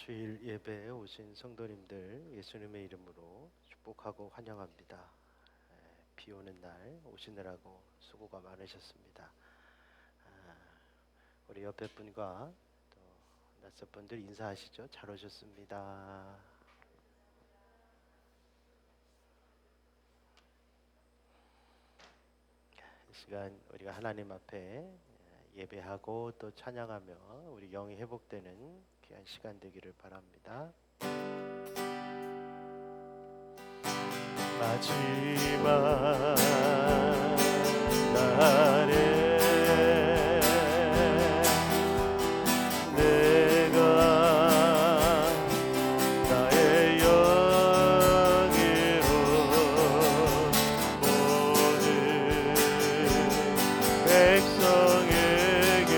주일 예배에 오신 성도님들 예수님의 이름으로 축복하고 환영합니다. 비 오는 날 오시느라고 수고가 많으셨습니다. 우리 옆에 분과 또 낯선 분들 인사하시죠. 잘 오셨습니다. 이 시간 우리가 하나님 앞에 예배하고 또 찬양하며 우리 영이 회복되는 귀한 시간 되기를 바랍니다. 마지막 날에 내가 나의 영으로 모든 백성에게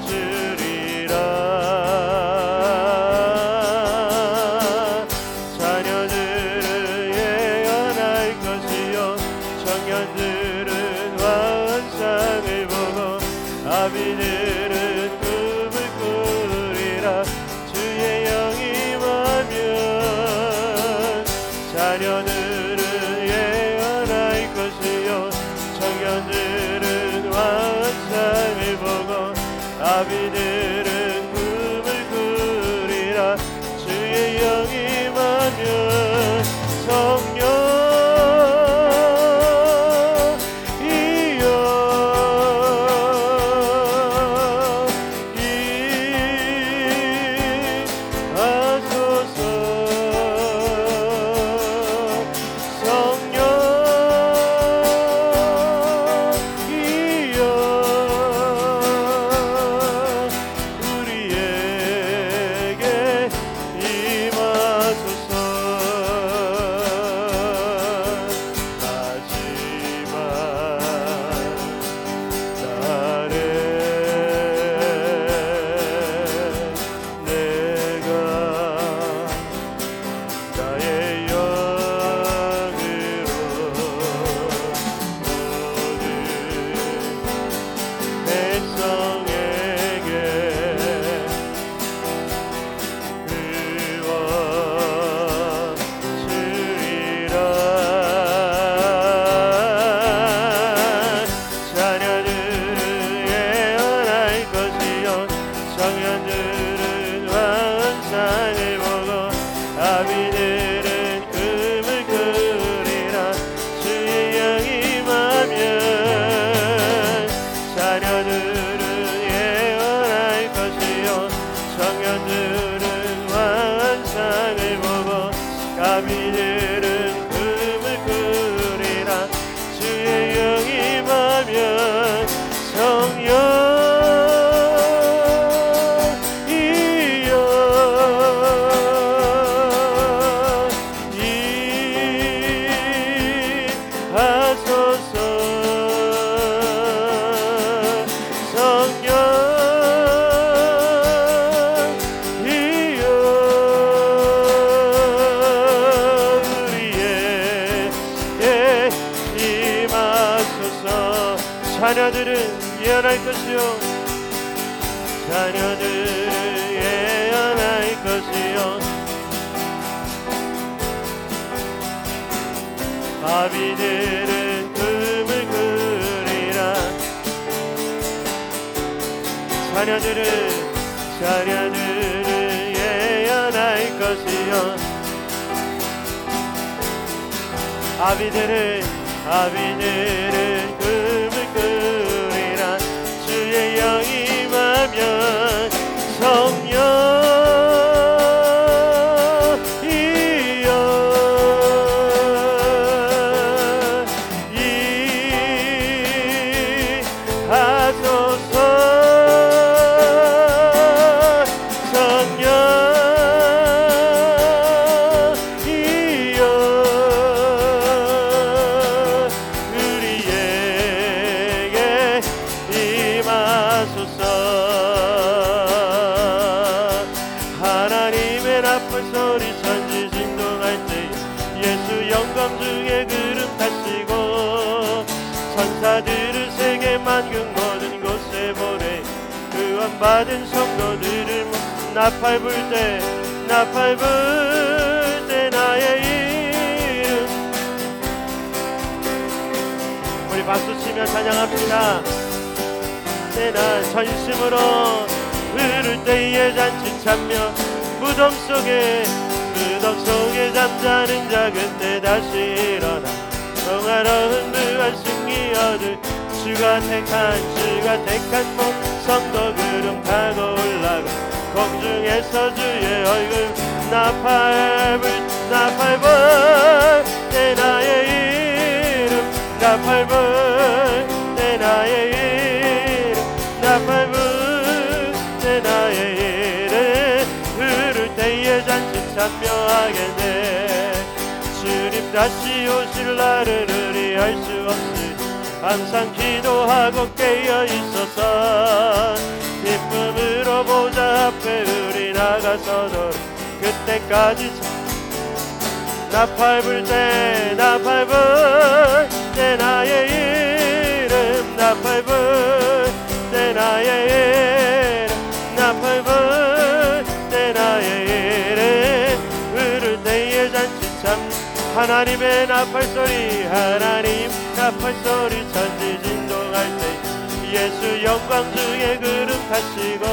주리라. 자녀들은 예언할 것이요 청년들은 환상을 보고 아비들은 꿈을 꾸리라. 주의 영이 임하면 자녀들은 예언할 것이요 청년들은 환상을 보고 아비들은 꿈을 꾸리라. 주의 영이 임하면 성령이여 임하소서. 성령이여 우리에게 임하소서. 마지막 날에 내가 나의 영으로 모든 백성에게 구원 주리라. 자녀들은 예언할 것이요 청년들은 환상을 보고 아비들은 꿈을 꾸리라. 주의 영이 임하면 자녀들은 예언할 것이요 청년들은 환상을 보고 아비들은 꿈을 꾸리라. 주의 영이 임하면 성령이여 임하소서. 성령이여 우리에게 임하소서. 자녀들은 예언할 것이요 자녀들은 예언할 것이요 아비들은 꿈을 꾸리라. 자녀들은 예언할 것이요 아비들은 꿈을 꾸리라. 주의 영이 임하면 성령이여 임하소서. 성령이여 우리에게 임하소서. 하나님의 나쁜 소리 천지 진동할 때 예수 영광 중에 구름 타시고 천사들을 세계 만국 모든 구원받은 성도들을 나팔 불 때 나팔 불 때 나의 이름 우리 박수치며 찬양합니다. 나 전심으로 부를 때에 잔치 참며 무덤 속에 잠자는 자 그때 다시 일어나 평화로운 무한 승리 얻을 주가 택한 목 성도 그름 타고 올라가 공중에서 주의 얼굴 나팔 불 때 나의 이름 나팔 불 때 나의 이름 나팔 불 때 나의 이름 부를 때에 잔치 참여하게 돼 주님 다시 오실 날을 의리할 수 없으니 항상 기도하고 깨어 있어서 기쁨으로 보좌 앞에 우리 나가서도 그때까지 나팔 불 때 나의 이름 나팔 불 때 나의 이름 나팔 불 때 나의 이름 부를 때에 잔치 참 하나님의 나팔 소리 하나님 나팔 소리 천지 진동할 때 예수 영광 중에 그름 타시고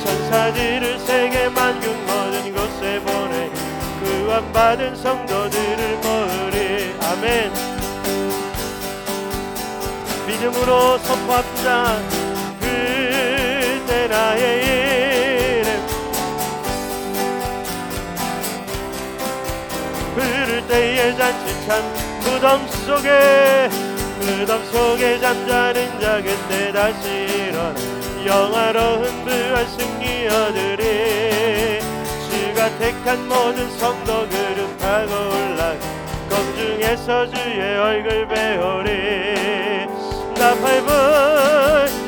천사들을 세계 만국 모든 곳에 보내 구원받은 성도들을 모으리 아멘. 믿음으로 선포합시다. 그때 나의 이름 부를 때에 잔치 참 무덤 속에 잠자는 자 그때 다시 일어나 영화로운 부활 승리 얻으리 주가 택한 모든 성도 그름 타고 올라가 공중에서 주의 얼굴 배우리 나팔 불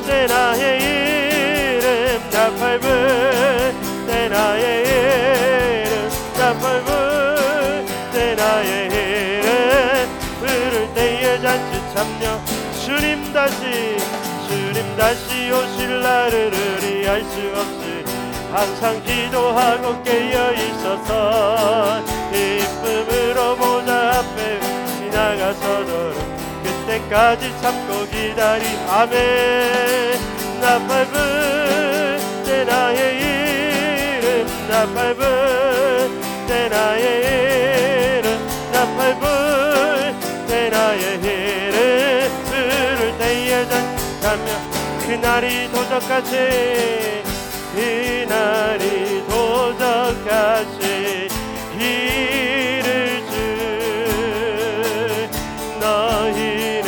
때 나의 이름 나팔 불 때 나의 이름 나팔 불 때 나의 이름 부를 때에 잔치 참여 주님 다시 오실 날을 의리할 수 없으니 항상 기도하고 깨어 있어서 기쁨으로 보좌 앞에 나가서도 그때까지 참고 기다리 아멘. 나팔 불 때 나의 이름 나팔 불 때 나의 이름 나팔 불 때 나의 이름 부를 때에 잠자며 그날이 도적같이 길을 줄 너희는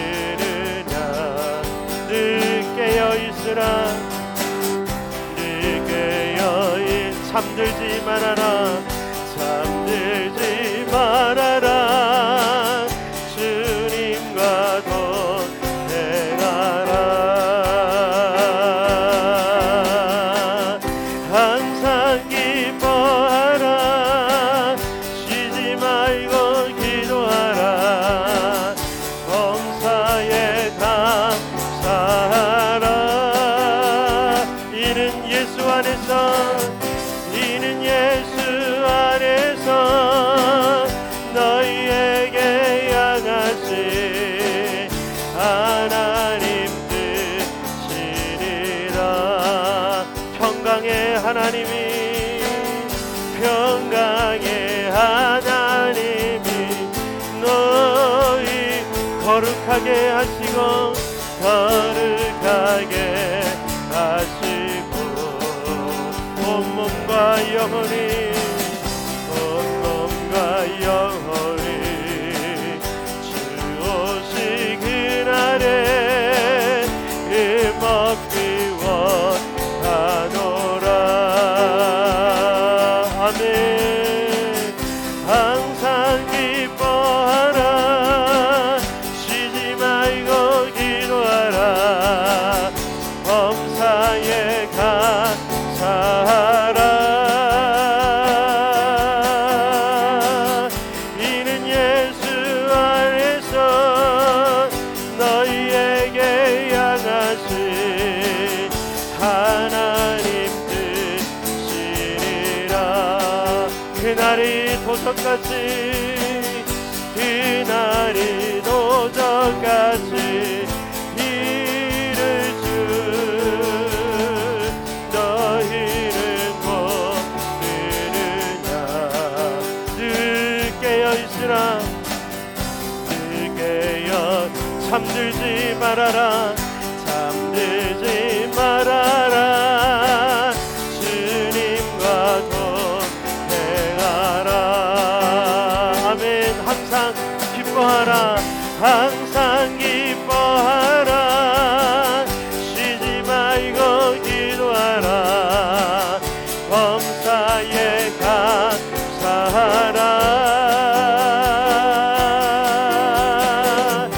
모르느냐 늘 깨어있으라 늘 깨어있 잠들지 말아라 주님과 동행하라 항상 기뻐하라 쉬지 말고 기도하라 범사에 감사하라 이는 예수 안에서 너희에게 향하신 하나님 뜻이니라 평강의 하나님이 너희 거룩하게 하시고 온몸과 영혼이 주 오시 그날에 먹기 원하노라 아멘. 항상 기뻐하라 쉬지 말고 기도하라 범사에 감사하라 그날이 도적같이 그날이 도적같이 이를 주 너희는 모르느냐 늘 깨어 있으라 늘 깨어 잠들지 말아라 잠들지 말아라 주님과 동행하라 아멘 항상 기뻐하라 항상 기뻐하라 쉬지 말고 기도하라 범사에 감사하라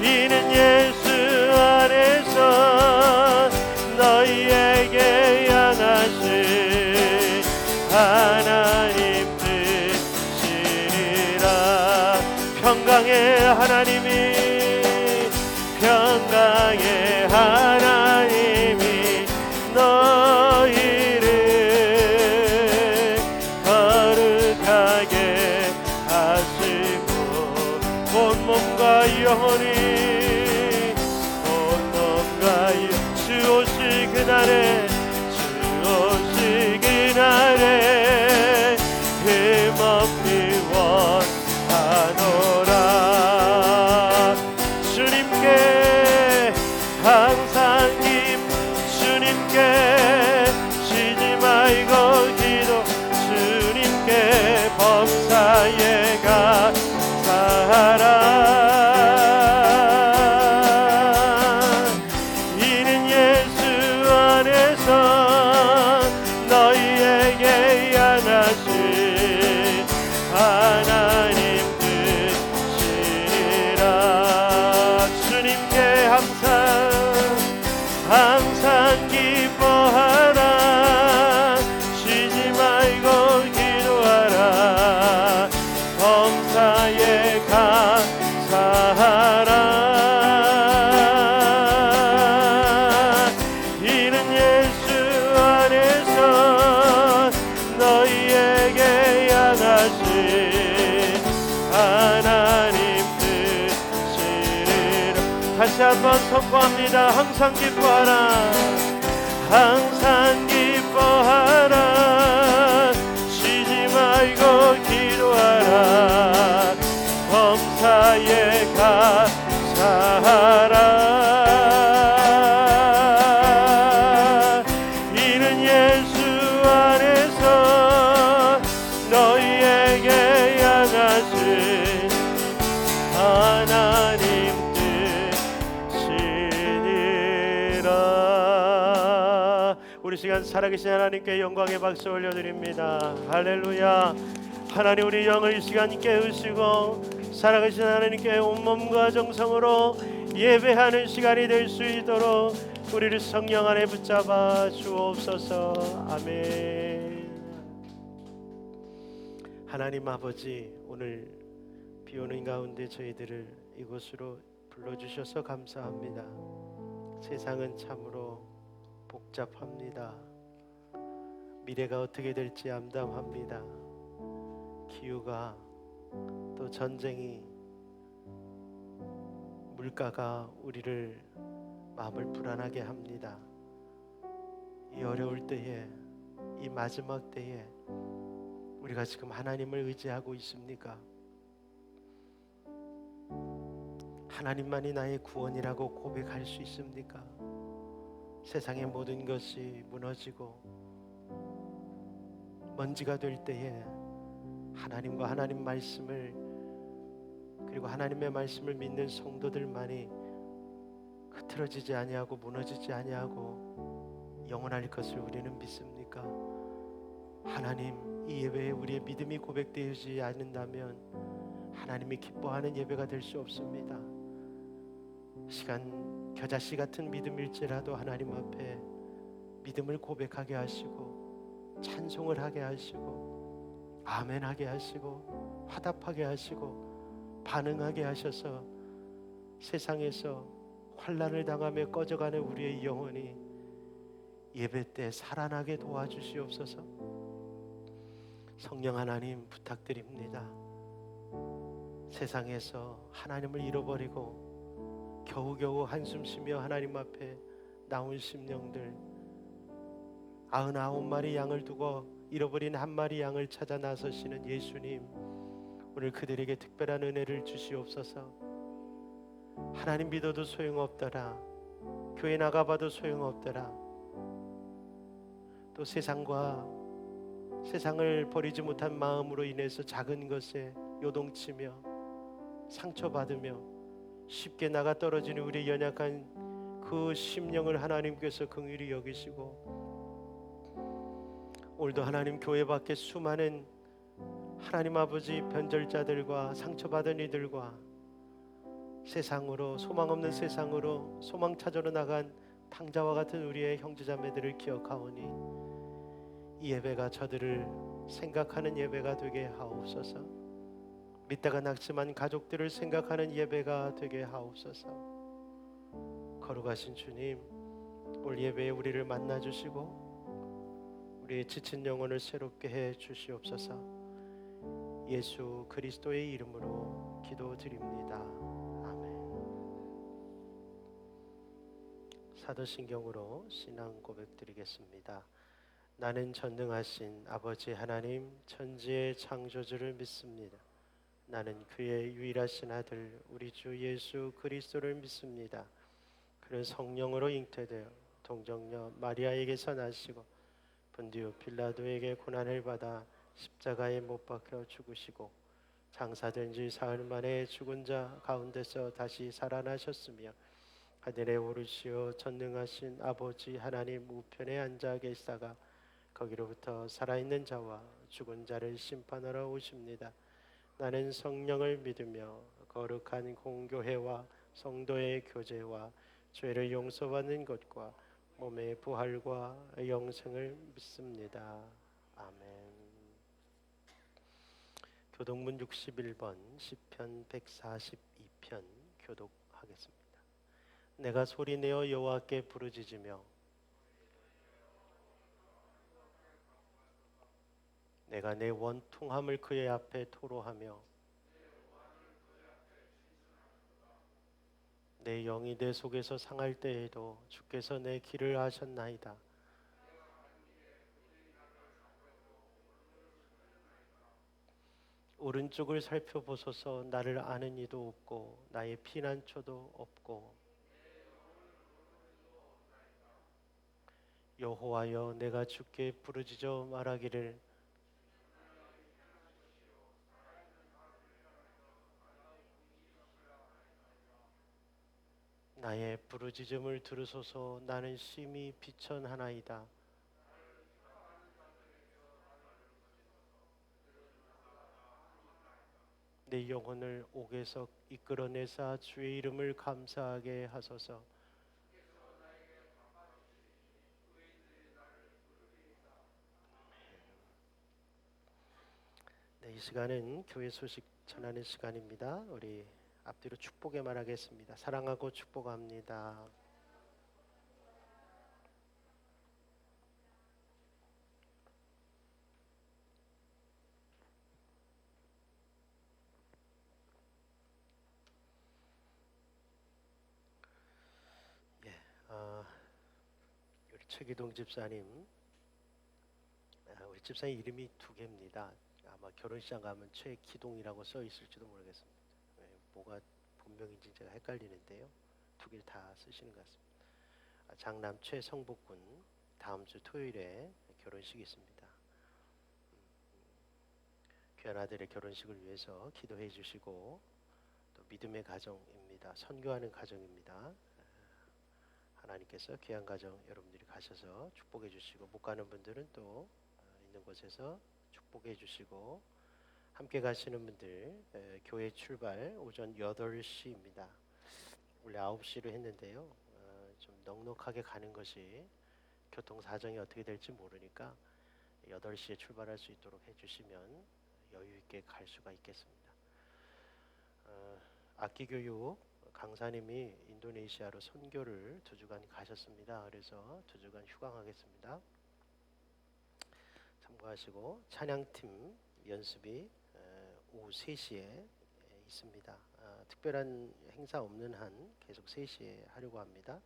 이는 예수 안에서 너희에게 향하신 하나님 뜻이니라 평강의 하나님이 너희를 거룩하게 하시고 온몸과 영혼이 온몸과 주 오실 그날에 흠없이 원하노라 주님께 항상 주님께 쉬지 말고 기도 주님께 범사에 감사하라 이는 예수 안에서 너희에게 향하신 하나님 뜻이라 주님께 항상 기뻐하라 쉬지 말고 기도하라 범사에 감사하라 이는 예수 안에서 너희에게 향하신 하나님 뜻이라 다시 한번 선포합니다 항상 기뻐하라 항상 기뻐하라 쉬지 말고 기도하라 범사에 감사하라 이는 예수 안에서 너희에게 향하신 하나님 우리 시간 살아계신 하나님께 영광의 박수 올려드립니다. 할렐루야. 하나님 우리 영을 이 시간 깨우시고 살아계신 하나님께 온몸과 정성으로 예배하는 시간이 될 수 있도록 우리를 성령 안에 붙잡아 주옵소서. 아멘. 하나님 아버지 오늘 비오는 가운데 저희들을 이곳으로 불러주셔서 감사합니다. 세상은 참으로 복잡합니다. 미래가 어떻게 될지 암담합니다. 기후가 또 전쟁이 물가가 우리를 마음을 불안하게 합니다. 이 어려울 때에 이 마지막 때에 우리가 지금 하나님을 의지하고 있습니까? 하나님만이 나의 구원이라고 고백할 수 있습니까? 세상의 모든 것이 무너지고 먼지가 될 때에 하나님과 하나님 말씀을 그리고 하나님의 말씀을 믿는 성도들만이 흐트러지지 아니하고 무너지지 아니하고 영원할 것을 우리는 믿습니까? 하나님 이 예배에 우리의 믿음이 고백되지 않는다면 하나님이 기뻐하는 예배가 될 수 없습니다. 시간 겨자씨 같은 믿음일지라도 하나님 앞에 믿음을 고백하게 하시고 찬송을 하게 하시고 아멘하게 하시고 화답하게 하시고 반응하게 하셔서 세상에서 환난을 당하며 꺼져가는 우리의 영혼이 예배 때 살아나게 도와주시옵소서. 성령 하나님 부탁드립니다. 세상에서 하나님을 잃어버리고 겨우겨우 한숨 쉬며 하나님 앞에 나온 심령들, 99마리 양을 두고 잃어버린 한 마리 양을 찾아 나서시는 예수님, 오늘 그들에게 특별한 은혜를 주시옵소서. 하나님 믿어도 소용없더라, 교회 나가봐도 소용없더라, 또 세상을 버리지 못한 마음으로 인해서 작은 것에 요동치며 상처받으며 쉽게 나가 떨어지는 우리 연약한 그 심령을 하나님께서 긍휼히 여기시고, 오늘도 하나님 교회 밖에 수많은 하나님 아버지 변절자들과 상처받은 이들과 세상으로, 소망 없는 세상으로 소망 찾으러 나간 탕자와 같은 우리의 형제자매들을 기억하오니 이 예배가 저들을 생각하는 예배가 되게 하옵소서. 믿다가 낙심한 가족들을 생각하는 예배가 되게 하옵소서. 거룩하신 주님, 오늘 예배에 우리를 만나 주시고 우리의 지친 영혼을 새롭게 해 주시옵소서. 예수 그리스도의 이름으로 기도드립니다. 아멘. 사도신경으로 신앙 고백드리겠습니다. 나는 전능하신 아버지 하나님 천지의 창조주를 믿습니다. 나는 그의 유일하신 아들 우리 주 예수 그리스도를 믿습니다. 그는 성령으로 잉태되어 동정녀 마리아에게서 나시고 본디오 빌라도에게 고난을 받아 십자가에 못 박혀 죽으시고 장사된 지 사흘 만에 죽은 자 가운데서 다시 살아나셨으며 하늘에 오르시어 전능하신 아버지 하나님 우편에 앉아 계시다가 거기로부터 살아있는 자와 죽은 자를 심판하러 오십니다. 나는 성령을 믿으며 거룩한 공교회와 성도의 교제와 죄를 용서받는 것과 몸의 부활과 영생을 믿습니다. 아멘. 교독문 61번 시편 142편 교독하겠습니다. 내가 소리내어 여호와께 부르짖으며 내가 내 원통함을 그의 앞에 토로하며 내 영이 내 속에서 상할 때에도 주께서 내 길을 아셨나이다. 오른쪽을 살펴보소서. 나를 아는 이도 없고 나의 피난처도 없고. 여호와여, 내가 주께 부르짖어 말하기를 나의 부르짖음을 들으소서. 나는 심히 비천하나이다. 내 영혼을 옥에서 이끌어내사 주의 이름을 감사하게 하소서. 네, 이 시간은 교회 소식 전하는 시간입니다. 우리 앞뒤로 축복의 말하겠습니다. 사랑하고 축복합니다. 예, 우리 최기동 집사님, 우리 집사님 이름이 두 개입니다. 아마 결혼식장 가면 최기동이라고 써 있을지도 모르겠습니다. 뭐가 본명인지 제가 헷갈리는데요. 두 개를 다 쓰시는 것 같습니다. 장남 최성복군 다음 주 토요일에 결혼식이 있습니다. 귀한 아들의 결혼식을 위해서 기도해 주시고, 또 믿음의 가정입니다. 선교하는 가정입니다. 하나님께서 귀한 가정 여러분들이 가셔서 축복해 주시고, 못 가는 분들은 또 있는 곳에서 축복해 주시고, 함께 가시는 분들 교회 출발 오전 8시입니다. 원래 9시로 했는데요. 좀 넉넉하게 가는 것이 교통 사정이 어떻게 될지 모르니까 8시에 출발할 수 있도록 해주시면 여유 있게 갈 수가 있겠습니다. 악기교육 강사님이 인도네시아로 선교를 2주간 가셨습니다. 그래서 2주간 휴강하겠습니다. 참 양보하시고 찬양팀 연습이 오후 3시에 있습니다. 특별한 행사 없는 한 계속 3시에 하려고 합니다.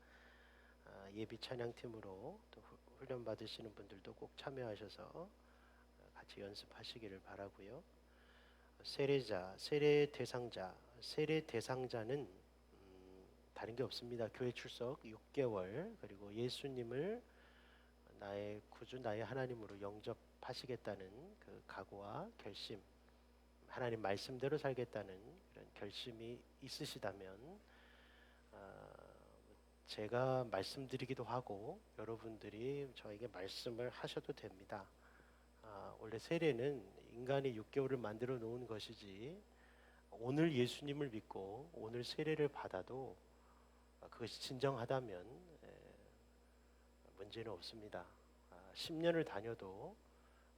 예비 찬양팀으로 또 훈련 받으시는 분들도 꼭 참여하셔서 같이 연습하시기를 바라고요. 세례자, 세례 대상자는 다른 게 없습니다. 교회 출석 6개월 그리고 예수님을 나의 구주, 나의 하나님으로 영접하시겠다는 그 각오와 결심, 하나님 말씀대로 살겠다는 그런 결심이 있으시다면 제가 말씀드리기도 하고 여러분들이 저에게 말씀을 하셔도 됩니다. 원래 세례는 인간이 6개월을 만들어 놓은 것이지 오늘 예수님을 믿고 오늘 세례를 받아도 그것이 진정하다면 문제는 없습니다. 10년을 다녀도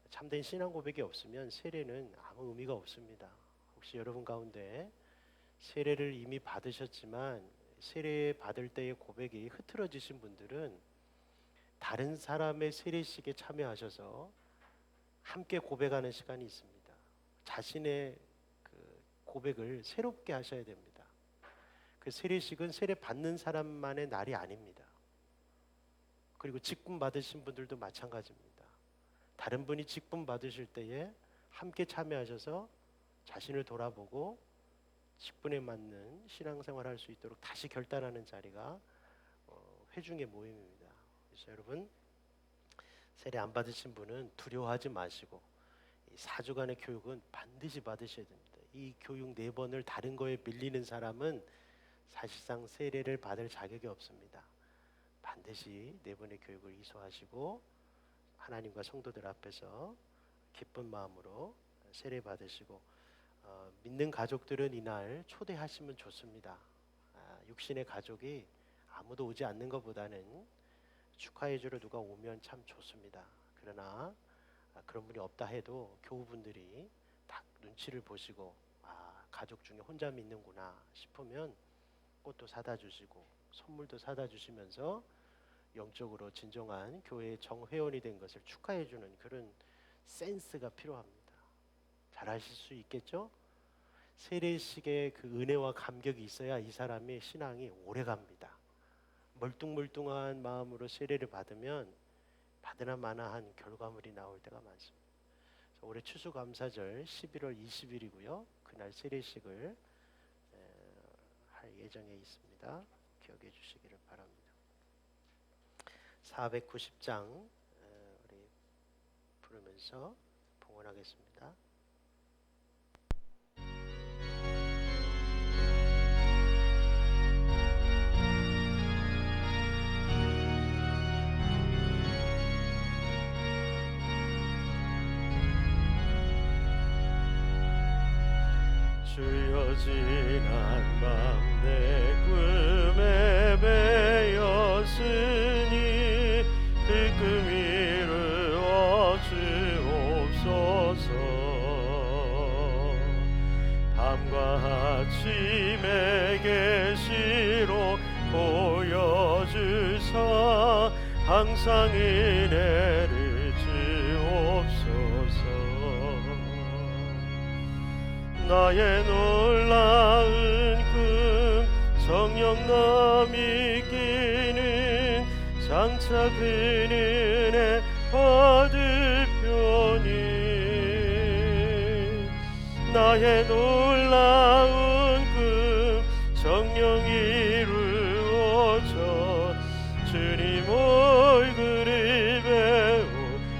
참된 신앙 고백이 없으면 세례는 아무 의미가 없습니다. 혹시 여러분 가운데 세례를 이미 받으셨지만 세례 받을 때의 고백이 흐트러지신 분들은 다른 사람의 세례식에 참여하셔서 함께 고백하는 시간이 있습니다. 자신의 그 고백을 새롭게 하셔야 됩니다. 그 세례식은 세례 받는 사람만의 날이 아닙니다. 그리고 직분 받으신 분들도 마찬가지입니다. 다른 분이 직분 받으실 때에 함께 참여하셔서 자신을 돌아보고 직분에 맞는 신앙생활을 할 수 있도록 다시 결단하는 자리가 회중의 모임입니다. 그래서 여러분 세례 안 받으신 분은 두려워하지 마시고 4주간의 교육은 반드시 받으셔야 됩니다. 이 교육 4번을 다른 거에 밀리는 사람은 사실상 세례를 받을 자격이 없습니다. 반드시 4번의 교육을 이수하시고 하나님과 성도들 앞에서 기쁜 마음으로 세례 받으시고 믿는 가족들은 이날 초대하시면 좋습니다. 육신의 가족이 아무도 오지 않는 것보다는 축하해주러 누가 오면 참 좋습니다. 그러나 그런 분이 없다 해도 교우분들이 딱 눈치를 보시고 가족 중에 혼자 믿는구나 싶으면 꽃도 사다 주시고 선물도 사다 주시면서 영적으로 진정한 교회의 정회원이 된 것을 축하해주는 그런 센스가 필요합니다. 잘 하실 수 있겠죠? 세례식의 그 은혜와 감격이 있어야 이 사람의 신앙이 오래갑니다. 멀뚱멀뚱한 마음으로 세례를 받으면 받으나 마나한 결과물이 나올 때가 많습니다. 올해 추수감사절 11월 20일이고요. 그날 세례식을 할 예정에 있습니다. 기억해 주시기를 바랍니다. 490장 우리 부르면서 봉헌하겠습니다. 주여 지난 밤 내 꿈에 배었으니 그 꿈 이루어 주옵소서. 밤과 아침에 계시로 보여주사 항상 은혜를 주옵소서. 나의 놀라운 꿈 성령남 이기는 장차 그 은혜 받으려니 나의 놀라운 꿈 성령 이루어져 주님 얼굴을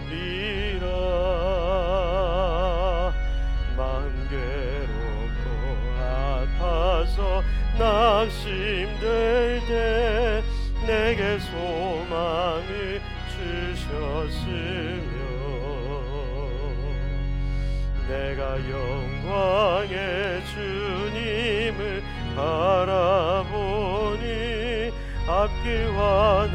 배우리라. 마음 괴롭고 아파서 낙심될 때 내게 소망을 주셨으며 내가 영광의 주님을 바라보니 앞길과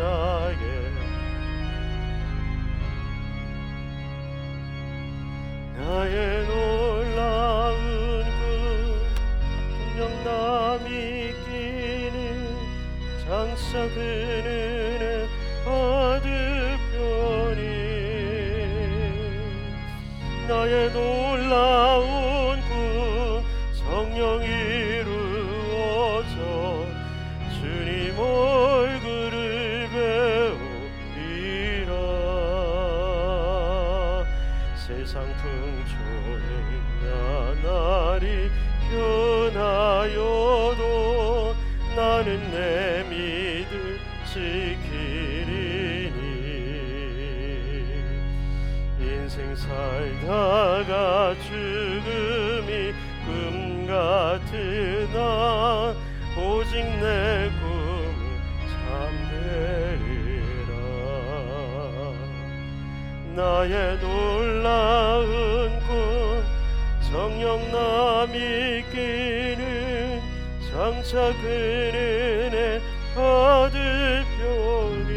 나의 놀라운 그 성령남 이기는 장차 그 은혜 받으려니 나의 놀라운 꿈 성령 이루어져 주님 얼굴을 배우리라. 세상 풍조는 나날이 변하여도 나는 내 믿음 지키리니. 인생 살다가 죽음이 꿈 같으나 오직 내 꿈을 잠되리라. 나의 놀라운 꿈 성령 나 믿기는 장차 그는 내 받을 병이.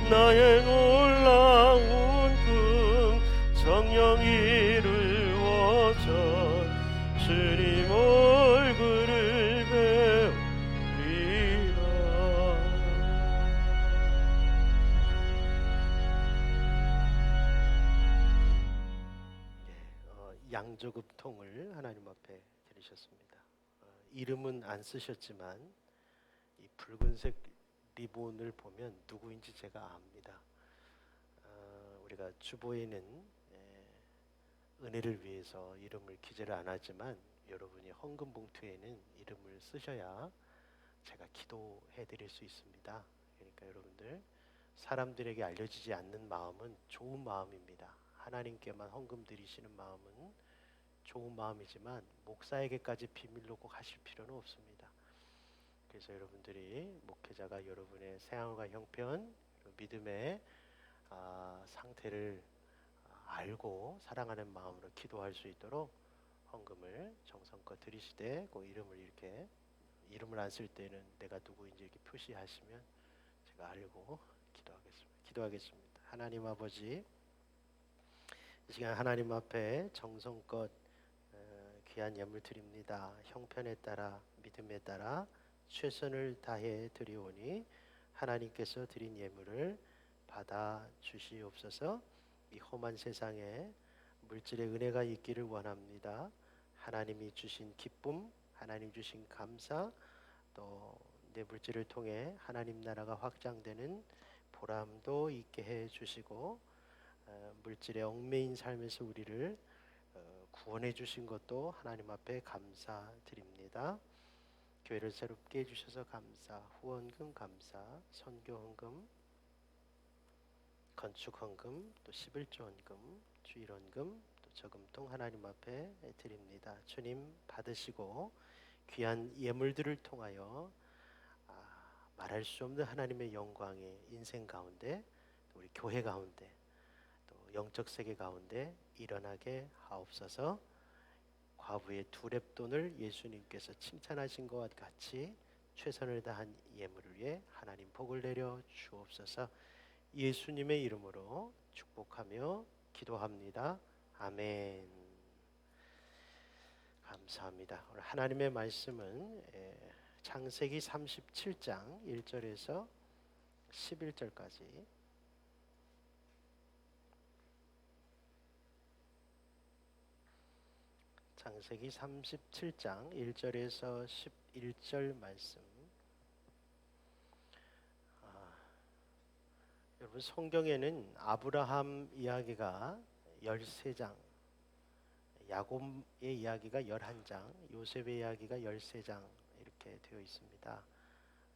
나의 놀라운 꿈 성령 이루어져 주님 얼굴을 배우리라. 양조급통을 하나님 앞에 드리셨습니다. 이름은 안 쓰셨지만 이 붉은색 리본을 보면 누구인지 제가 압니다. 우리가 주보에는 은혜를 위해서 이름을 기재를 안 하지만 여러분이 헌금 봉투에는 이름을 쓰셔야 제가 기도해 드릴 수 있습니다. 그러니까 여러분들 사람들에게 알려지지 않는 마음은 좋은 마음입니다. 하나님께만 헌금 드리시는 마음은 좋은 마음이지만 목사에게까지 비밀로 꼭 하실 필요는 없습니다. 그래서 여러분들이 목회자가 여러분의 생활과 형편, 믿음의 상태를 알고 사랑하는 마음으로 기도할 수 있도록 헌금을 정성껏 드리시되 그 이름을 안 쓸 때는 내가 누구인지 이렇게 표시하시면 제가 알고 기도하겠습니다. 하나님 아버지, 이 시간 하나님 앞에 정성껏 귀한 예물 드립니다. 형편에 따라 믿음에 따라 최선을 다해 드리오니 하나님께서 드린 예물을 받아 주시옵소서. 이 험한 세상에 물질의 은혜가 있기를 원합니다. 하나님이 주신 기쁨, 하나님 주신 감사, 또 내 물질을 통해 하나님 나라가 확장되는 보람도 있게 해 주시고 물질의 얽매인 삶에서 우리를 구원해 주신 것도 하나님 앞에 감사드립니다. 교회를 새롭게 해주셔서 감사, 후원금 감사, 선교헌금, 건축헌금, 또 11조 헌금, 주일헌금, 또 저금통 하나님 앞에 드립니다. 주님 받으시고 귀한 예물들을 통하여 말할 수 없는 하나님의 영광의 인생 가운데, 또 우리 교회 가운데, 또 영적 세계 가운데 일어나게 하옵소서. 과부의 2렙돈을 예수님께서 칭찬하신 것과 같이 최선을 다한 예물을 위해 하나님 복을 내려 주옵소서. 예수님의 이름으로 축복하며 기도합니다. 아멘. 감사합니다. 오늘 하나님의 말씀은 창세기 37장 1절에서 11절까지 창세기 37장 1절에서 11절 말씀. 여러분 성경에는 아브라함 이야기가 13장, 야곱의 이야기가 11장, 요셉의 이야기가 13장 이렇게 되어 있습니다.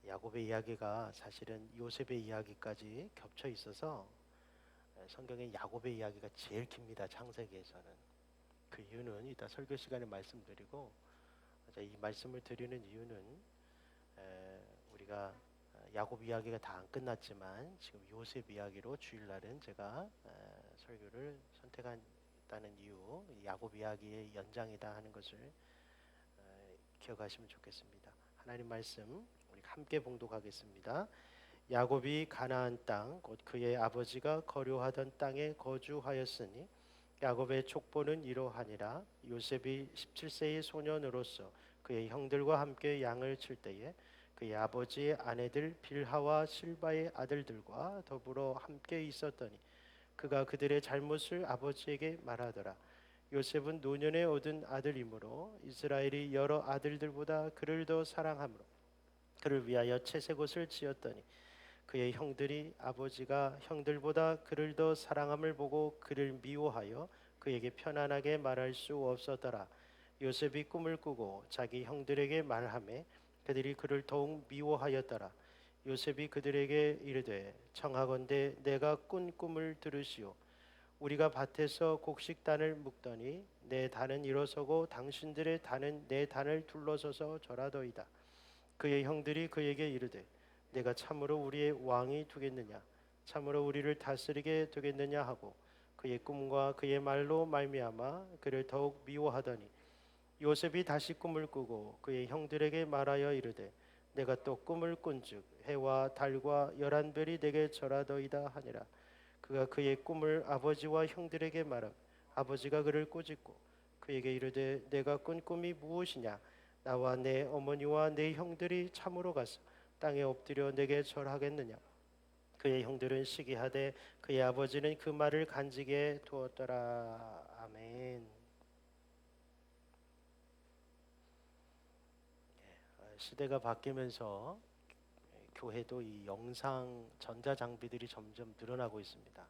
야곱의 이야기가 사실은 요셉의 이야기까지 겹쳐 있어서 성경에 야곱의 이야기가 제일 깁니다. 창세기에서는. 그 이유는 이따 설교 시간에 말씀드리고, 이 말씀을 드리는 이유는 우리가 야곱 이야기가 다 안 끝났지만 지금 요셉 이야기로 주일날은 제가 설교를 선택했다는 이유, 야곱 이야기의 연장이다 하는 것을 기억하시면 좋겠습니다. 하나님 말씀 우리 함께 봉독하겠습니다. 야곱이 가나안 땅 곧 그의 아버지가 거류하던 땅에 거주하였으니 야곱의 족보는 이러하니라. 요셉이 17세의 소년으로서 그의 형들과 함께 양을 칠 때에 그의 아버지의 아내들 빌하와 실바의 아들들과 더불어 함께 있었더니 그가 그들의 잘못을 아버지에게 말하더라. 요셉은 노년에 얻은 아들이므로 이스라엘이 여러 아들들보다 그를 더 사랑하므로 그를 위하여 채색옷을 지었더니 그의 형들이 아버지가 형들보다 그를 더 사랑함을 보고 그를 미워하여 그에게 편안하게 말할 수 없었더라. 요셉이 꿈을 꾸고 자기 형들에게 말하매 그들이 그를 더욱 미워하였더라. 요셉이 그들에게 이르되 청하건대 내가 꾼 꿈을 들으시오. 우리가 밭에서 곡식단을 묶더니 내 단은 일어서고 당신들의 단은 내 단을 둘러서서 절하더이다. 그의 형들이 그에게 이르되 내가 참으로 우리의 왕이 되겠느냐 참으로 우리를 다스리게 되겠느냐 하고 그의 꿈과 그의 말로 말미암아 그를 더욱 미워하더니 요셉이 다시 꿈을 꾸고 그의 형들에게 말하여 이르되 내가 또 꿈을 꾼즉 해와 달과 11별이 내게 절하더이다 하니라. 그가 그의 꿈을 아버지와 형들에게 말하며 아버지가 그를 꾸짖고 그에게 이르되 내가 꾼 꿈이 무엇이냐 나와 내 어머니와 내 형들이 참으로 가서 땅에 엎드려 내게 절하겠느냐. 그의 형들은 시기하되 그의 아버지는 그 말을 간직해 두었더라. 아멘. 시대가 바뀌면서 교회도 이 영상 전자 장비들이 점점 늘어나고 있습니다.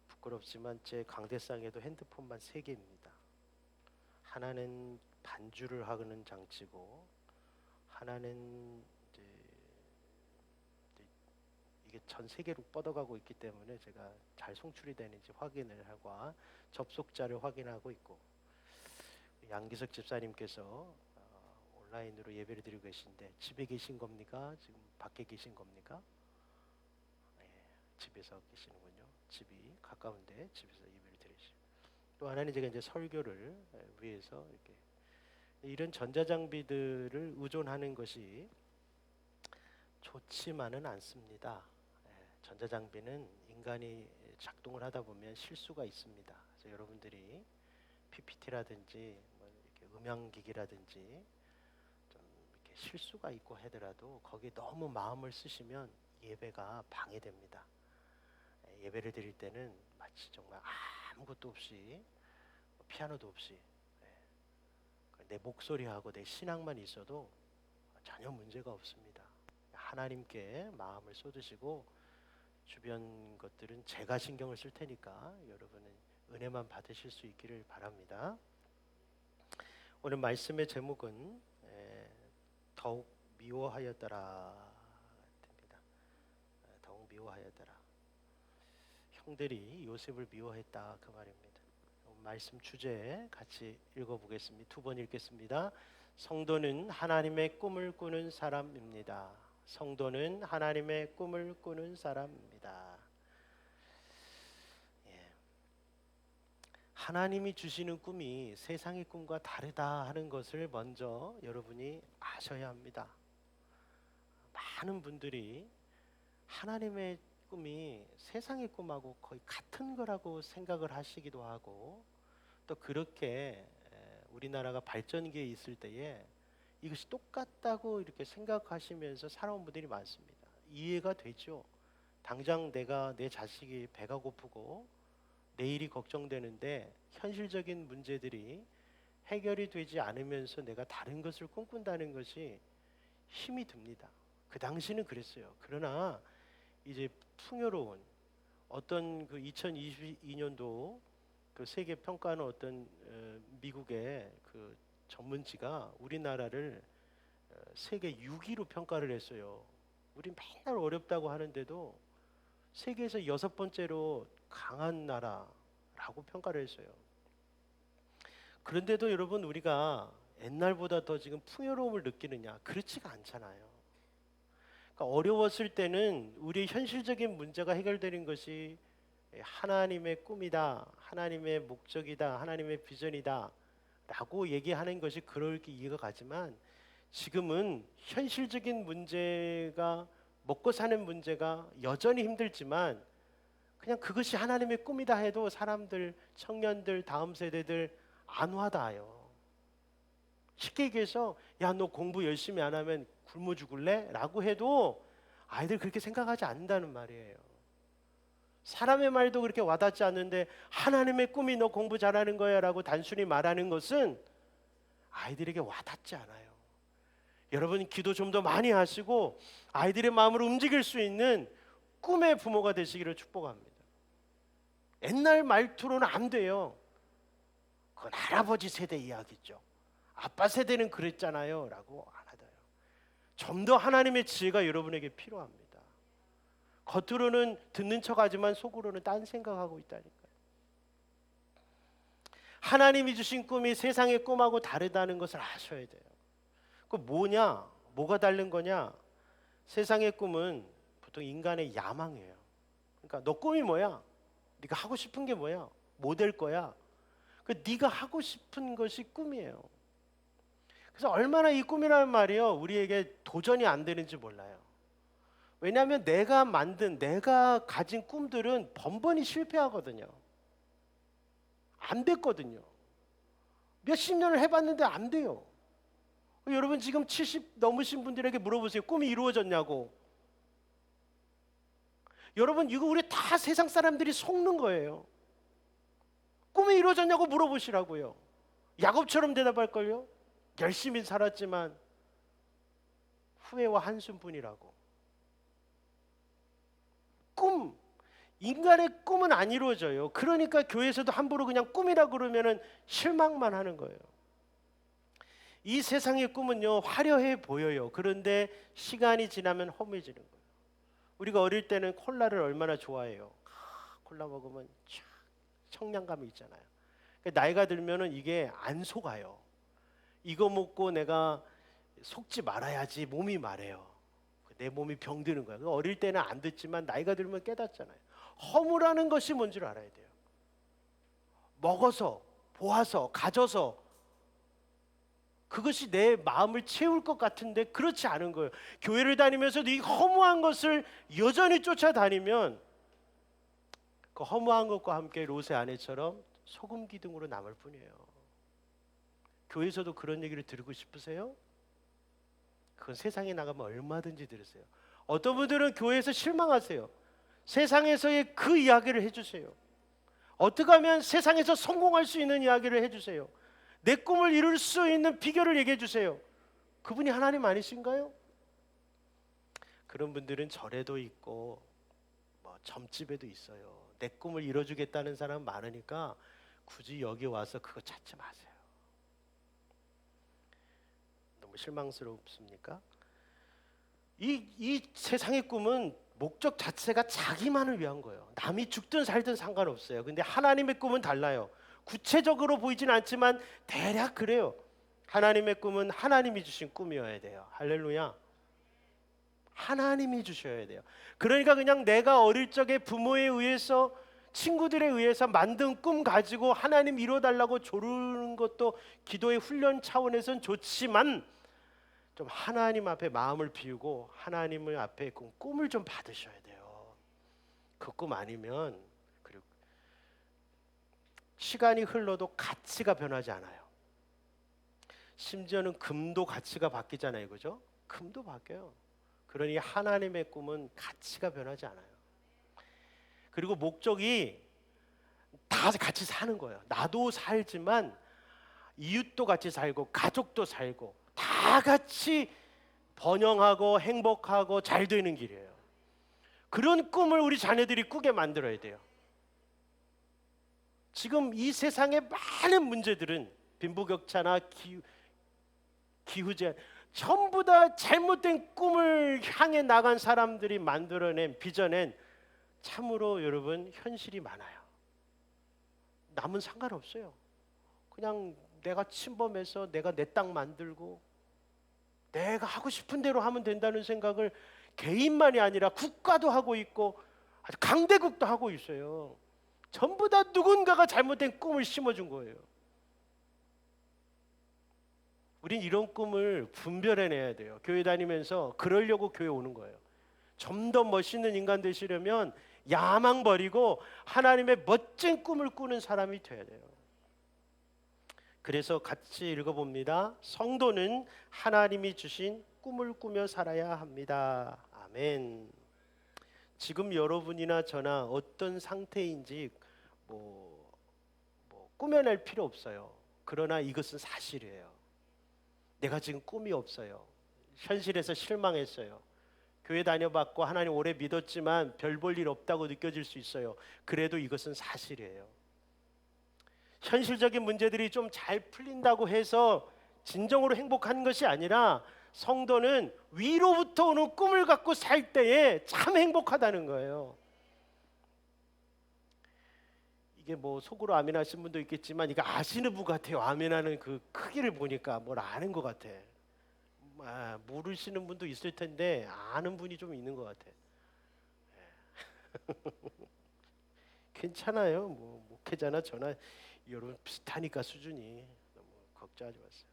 부끄럽지만 제 강대상에도 핸드폰만 3개입니다. 하나는 반주를 하는 장치고 하나는 이게 전 세계로 뻗어가고 있기 때문에 제가 잘 송출이 되는지 확인을 하고 접속자를 확인하고 있고 양기석 집사님께서 온라인으로 예배를 드리고 계신데 집에 계신 겁니까? 지금 밖에 계신 겁니까? 네, 집에서 계시는군요. 집이 가까운데 집에서 예배를 드리시고 또 하나는 제가 이제 설교를 위해서 이렇게 이런 전자장비들을 의존하는 것이 좋지만은 않습니다. 전자장비는 인간이 작동을 하다 보면 실수가 있습니다. 그래서 여러분들이 PPT라든지 뭐 이렇게 음향기기라든지 좀 이렇게 실수가 있고 하더라도 거기에 너무 마음을 쓰시면 예배가 방해됩니다. 예배를 드릴 때는 마치 정말 아무것도 없이 피아노도 없이 내 목소리하고 내 신앙만 있어도 전혀 문제가 없습니다. 하나님께 마음을 쏟으시고 주변 것들은 제가 신경을 쓸 테니까 여러분은 은혜만 받으실 수 있기를 바랍니다. 오늘 말씀의 제목은 더욱 미워하였더라 됩니다. 더욱 미워하였더라. 형들이 요셉을 미워했다 그 말입니다. 말씀 주제 같이 읽어보겠습니다. 2번 읽겠습니다. 성도는 하나님의 꿈을 꾸는 사람입니다. 성도는 하나님의 꿈을 꾸는 사람입니다. 하나님이 주시는 꿈이 세상의 꿈과 다르다 하는 것을 먼저 여러분이 아셔야 합니다. 많은 분들이 하나님의 꿈이 세상의 꿈하고 거의 같은 거라고 생각을 하시기도 하고 또 그렇게 우리나라가 발전기에 있을 때에 이것이 똑같다고 이렇게 생각하시면서 살아온 분들이 많습니다. 이해가 되죠. 당장 내 자식이 배가 고프고 내일이 걱정되는데 현실적인 문제들이 해결이 되지 않으면서 내가 다른 것을 꿈꾼다는 것이 힘이 듭니다. 그 당시는 그랬어요. 그러나 이제 풍요로운 어떤 그 2022년도 그 세계 평가하는 어떤 미국의 그 전문지가 우리나라를 세계 6위로 평가를 했어요. 우리 맨날 어렵다고 하는데도 세계에서 6번째로 강한 나라라고 평가를 했어요. 그런데도 여러분 우리가 옛날보다 더 지금 풍요로움을 느끼느냐? 그렇지가 않잖아요. 그러니까 어려웠을 때는 우리의 현실적인 문제가 해결되는 것이 하나님의 꿈이다, 하나님의 목적이다, 하나님의 비전이다 라고 얘기하는 것이 그렇게 이해가 가지만 지금은 현실적인 문제가 먹고 사는 문제가 여전히 힘들지만 그냥 그것이 하나님의 꿈이다 해도 사람들, 청년들, 다음 세대들 안 와닿아요. 쉽게 얘기해서 야, 너 공부 열심히 안 하면 굶어 죽을래? 라고 해도 아이들 그렇게 생각하지 않는다는 말이에요. 사람의 말도 그렇게 와닿지 않는데 하나님의 꿈이 너 공부 잘하는 거야 라고 단순히 말하는 것은 아이들에게 와닿지 않아요. 여러분 기도 좀 더 많이 하시고 아이들의 마음을 움직일 수 있는 꿈의 부모가 되시기를 축복합니다. 옛날 말투로는 안 돼요. 그건 할아버지 세대 이야기죠. 아빠 세대는 그랬잖아요 라고 안 하더요. 좀 더 하나님의 지혜가 여러분에게 필요합니다. 겉으로는 듣는 척하지만 속으로는 딴 생각하고 있다니까요. 하나님이 주신 꿈이 세상의 꿈하고 다르다는 것을 아셔야 돼요. 그 뭐냐? 뭐가 다른 거냐? 세상의 꿈은 보통 인간의 야망이에요. 그러니까 너 꿈이 뭐야? 네가 하고 싶은 게 뭐야? 뭐 될 거야? 그 네가 하고 싶은 것이 꿈이에요. 그래서 얼마나 이 꿈이라는 말이요 우리에게 도전이 안 되는지 몰라요. 왜냐하면 내가 만든 내가 가진 꿈들은 번번이 실패하거든요. 안 됐거든요. 몇십 년을 해봤는데 안 돼요. 여러분 지금 70 넘으신 분들에게 물어보세요. 꿈이 이루어졌냐고. 여러분 이거 우리 다 세상 사람들이 속는 거예요. 꿈이 이루어졌냐고 물어보시라고요. 야곱처럼 대답할걸요. 열심히 살았지만 후회와 한숨뿐이라고. 꿈, 인간의 꿈은 안 이루어져요. 그러니까 교회에서도 함부로 그냥 꿈이라 그러면은 실망만 하는 거예요. 이 세상의 꿈은요 화려해 보여요. 그런데 시간이 지나면 허무해지는 거예요. 우리가 어릴 때는 콜라를 얼마나 좋아해요. 콜라 먹으면 촥 청량감이 있잖아요. 나이가 들면은 이게 안 속아요. 이거 먹고 내가 속지 말아야지 몸이 말해요. 내 몸이 병드는 거야. 어릴 때는 안 듣지만 나이가 들면 깨닫잖아요. 허무라는 것이 뭔지를 알아야 돼요. 먹어서 보아서 가져서 그것이 내 마음을 채울 것 같은데 그렇지 않은 거예요. 교회를 다니면서도 이 허무한 것을 여전히 쫓아다니면 그 허무한 것과 함께 롯의 아내처럼 소금 기둥으로 남을 뿐이에요. 교회에서도 그런 얘기를 들고 싶으세요? 그건 세상에 나가면 얼마든지 들으세요. 어떤 분들은 교회에서 실망하세요. 세상에서의 그 이야기를 해주세요. 어떻게 하면 세상에서 성공할 수 있는 이야기를 해주세요. 내 꿈을 이룰 수 있는 비결을 얘기해 주세요. 그분이 하나님 아니신가요? 그런 분들은 절에도 있고 뭐 점집에도 있어요. 내 꿈을 이뤄주겠다는 사람 많으니까 굳이 여기 와서 그거 찾지 마세요. 너무 실망스럽습니까? 이 세상의 꿈은 목적 자체가 자기만을 위한 거예요. 남이 죽든 살든 상관없어요. 근데 하나님의 꿈은 달라요. 구체적으로 보이진 않지만 대략 그래요. 하나님의 꿈은 하나님이 주신 꿈이어야 돼요. 할렐루야. 하나님이 주셔야 돼요. 그러니까 그냥 내가 어릴 적에 부모에 의해서 친구들에 의해서 만든 꿈 가지고 하나님 이뤄달라고 조르는 것도 기도의 훈련 차원에선 좋지만 좀 하나님 앞에 마음을 비우고 하나님을 앞에 꿈을 좀 받으셔야 돼요. 그 꿈 아니면 그리고 시간이 흘러도 가치가 변하지 않아요. 심지어는 금도 가치가 바뀌잖아요. 그죠? 금도 바뀌어요. 그러니 하나님의 꿈은 가치가 변하지 않아요. 그리고 목적이 다 같이 사는 거예요. 나도 살지만 이웃도 같이 살고 가족도 살고 다 같이 번영하고 행복하고 잘 되는 길이에요. 그런 꿈을 우리 자녀들이 꾸게 만들어야 돼요. 지금 이 세상의 많은 문제들은 빈부격차나 기후재해 전부 다 잘못된 꿈을 향해 나간 사람들이 만들어낸 빚어낸 참으로 여러분 현실이 많아요. 남은 상관없어요. 그냥 내가 침범해서 내가 내 땅 만들고 내가 하고 싶은 대로 하면 된다는 생각을 개인만이 아니라 국가도 하고 있고 아주 강대국도 하고 있어요. 전부 다 누군가가 잘못된 꿈을 심어준 거예요. 우린 이런 꿈을 분별해내야 돼요. 교회 다니면서 그러려고 교회 오는 거예요. 좀 더 멋있는 인간 되시려면 야망 버리고 하나님의 멋진 꿈을 꾸는 사람이 돼야 돼요. 그래서 같이 읽어봅니다. 성도는 하나님이 주신 꿈을 꾸며 살아야 합니다. 아멘. 지금 여러분이나 저나 어떤 상태인지 꾸며낼 필요 없어요. 그러나 이것은 사실이에요. 내가 지금 꿈이 없어요. 현실에서 실망했어요. 교회 다녀봤고 하나님 오래 믿었지만 별 볼 일 없다고 느껴질 수 있어요. 그래도 이것은 사실이에요. 현실적인 문제들이 좀 잘 풀린다고 해서 진정으로 행복한 것이 아니라 성도는 위로부터 오는 꿈을 갖고 살 때에 참 행복하다는 거예요. 이게 뭐 속으로 아멘하신 분도 있겠지만 이거 아시는 분 같아요. 아멘하는 그 크기를 보니까 뭘 아는 것 같아. 모르시는 분도 있을 텐데 아는 분이 좀 있는 것 같아. 괜찮아요. 뭐 목회자나 저나 여러분 비슷하니까 수준이 너무 걱정하지 마세요.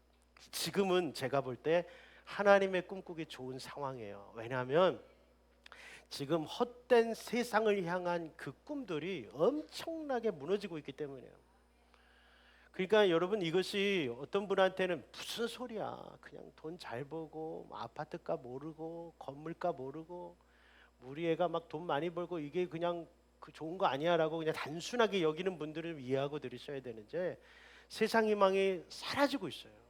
지금은 제가 볼 때 하나님의 꿈꾸기 좋은 상황이에요. 왜냐하면 지금 헛된 세상을 향한 그 꿈들이 엄청나게 무너지고 있기 때문이에요. 그러니까 여러분 이것이 어떤 분한테는 무슨 소리야, 그냥 돈 잘 벌고 아파트값 모르고 건물값 모르고 우리 애가 막 돈 많이 벌고 이게 그냥 그 좋은 거 아니야라고 그냥 단순하게 여기는 분들을 이해하고 들으셔야 되는데 세상 희망이 사라지고 있어요.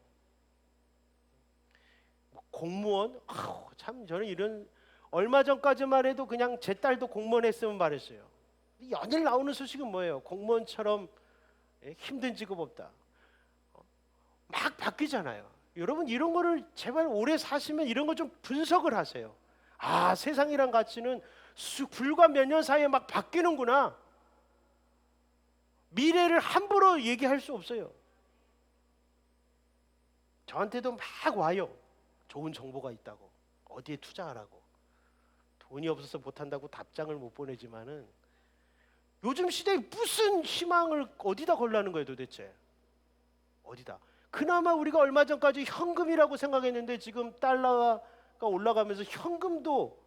공무원, 참 저는 이런 얼마 전까지만 해도 그냥 제 딸도 공무원 했으면 말했어요. 연일 나오는 소식은 뭐예요? 공무원처럼 힘든 직업 없다. 막 바뀌잖아요. 여러분 이런 거를 제발 오래 사시면 이런 거 좀 분석을 하세요. 아, 세상이란 가치는 불과 몇 년 사이에 막 바뀌는구나. 미래를 함부로 얘기할 수 없어요. 저한테도 막 와요. 좋은 정보가 있다고. 어디에 투자하라고. 돈이 없어서 못한다고 답장을 못 보내지만은 요즘 시대에 무슨 희망을 어디다 걸라는 거예요 도대체. 어디다. 그나마 우리가 얼마 전까지 현금이라고 생각했는데 지금 달러가 올라가면서 현금도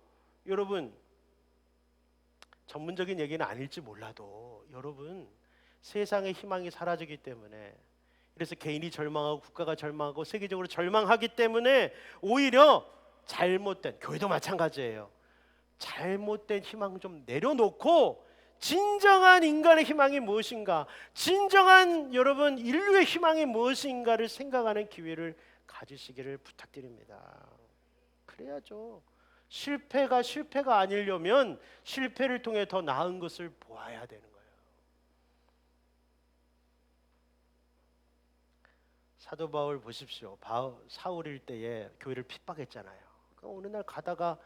여러분 전문적인 얘기는 아닐지 몰라도 여러분 세상의 희망이 사라지기 때문에 그래서 개인이 절망하고 국가가 절망하고 세계적으로 절망하기 때문에 오히려 잘못된 교회도 마찬가지예요. 잘못된 희망 좀 내려놓고 진정한 인간의 희망이 무엇인가, 진정한 여러분 인류의 희망이 무엇인가를 생각하는 기회를 가지시기를 부탁드립니다. 그래야죠. 실패가 아니려면 실패를 통해 더 나은 것을 보아야 되는 거예요. 사도 바울 보십시오. 사울일 때에 교회를 핍박했잖아요. 어느 날 가다가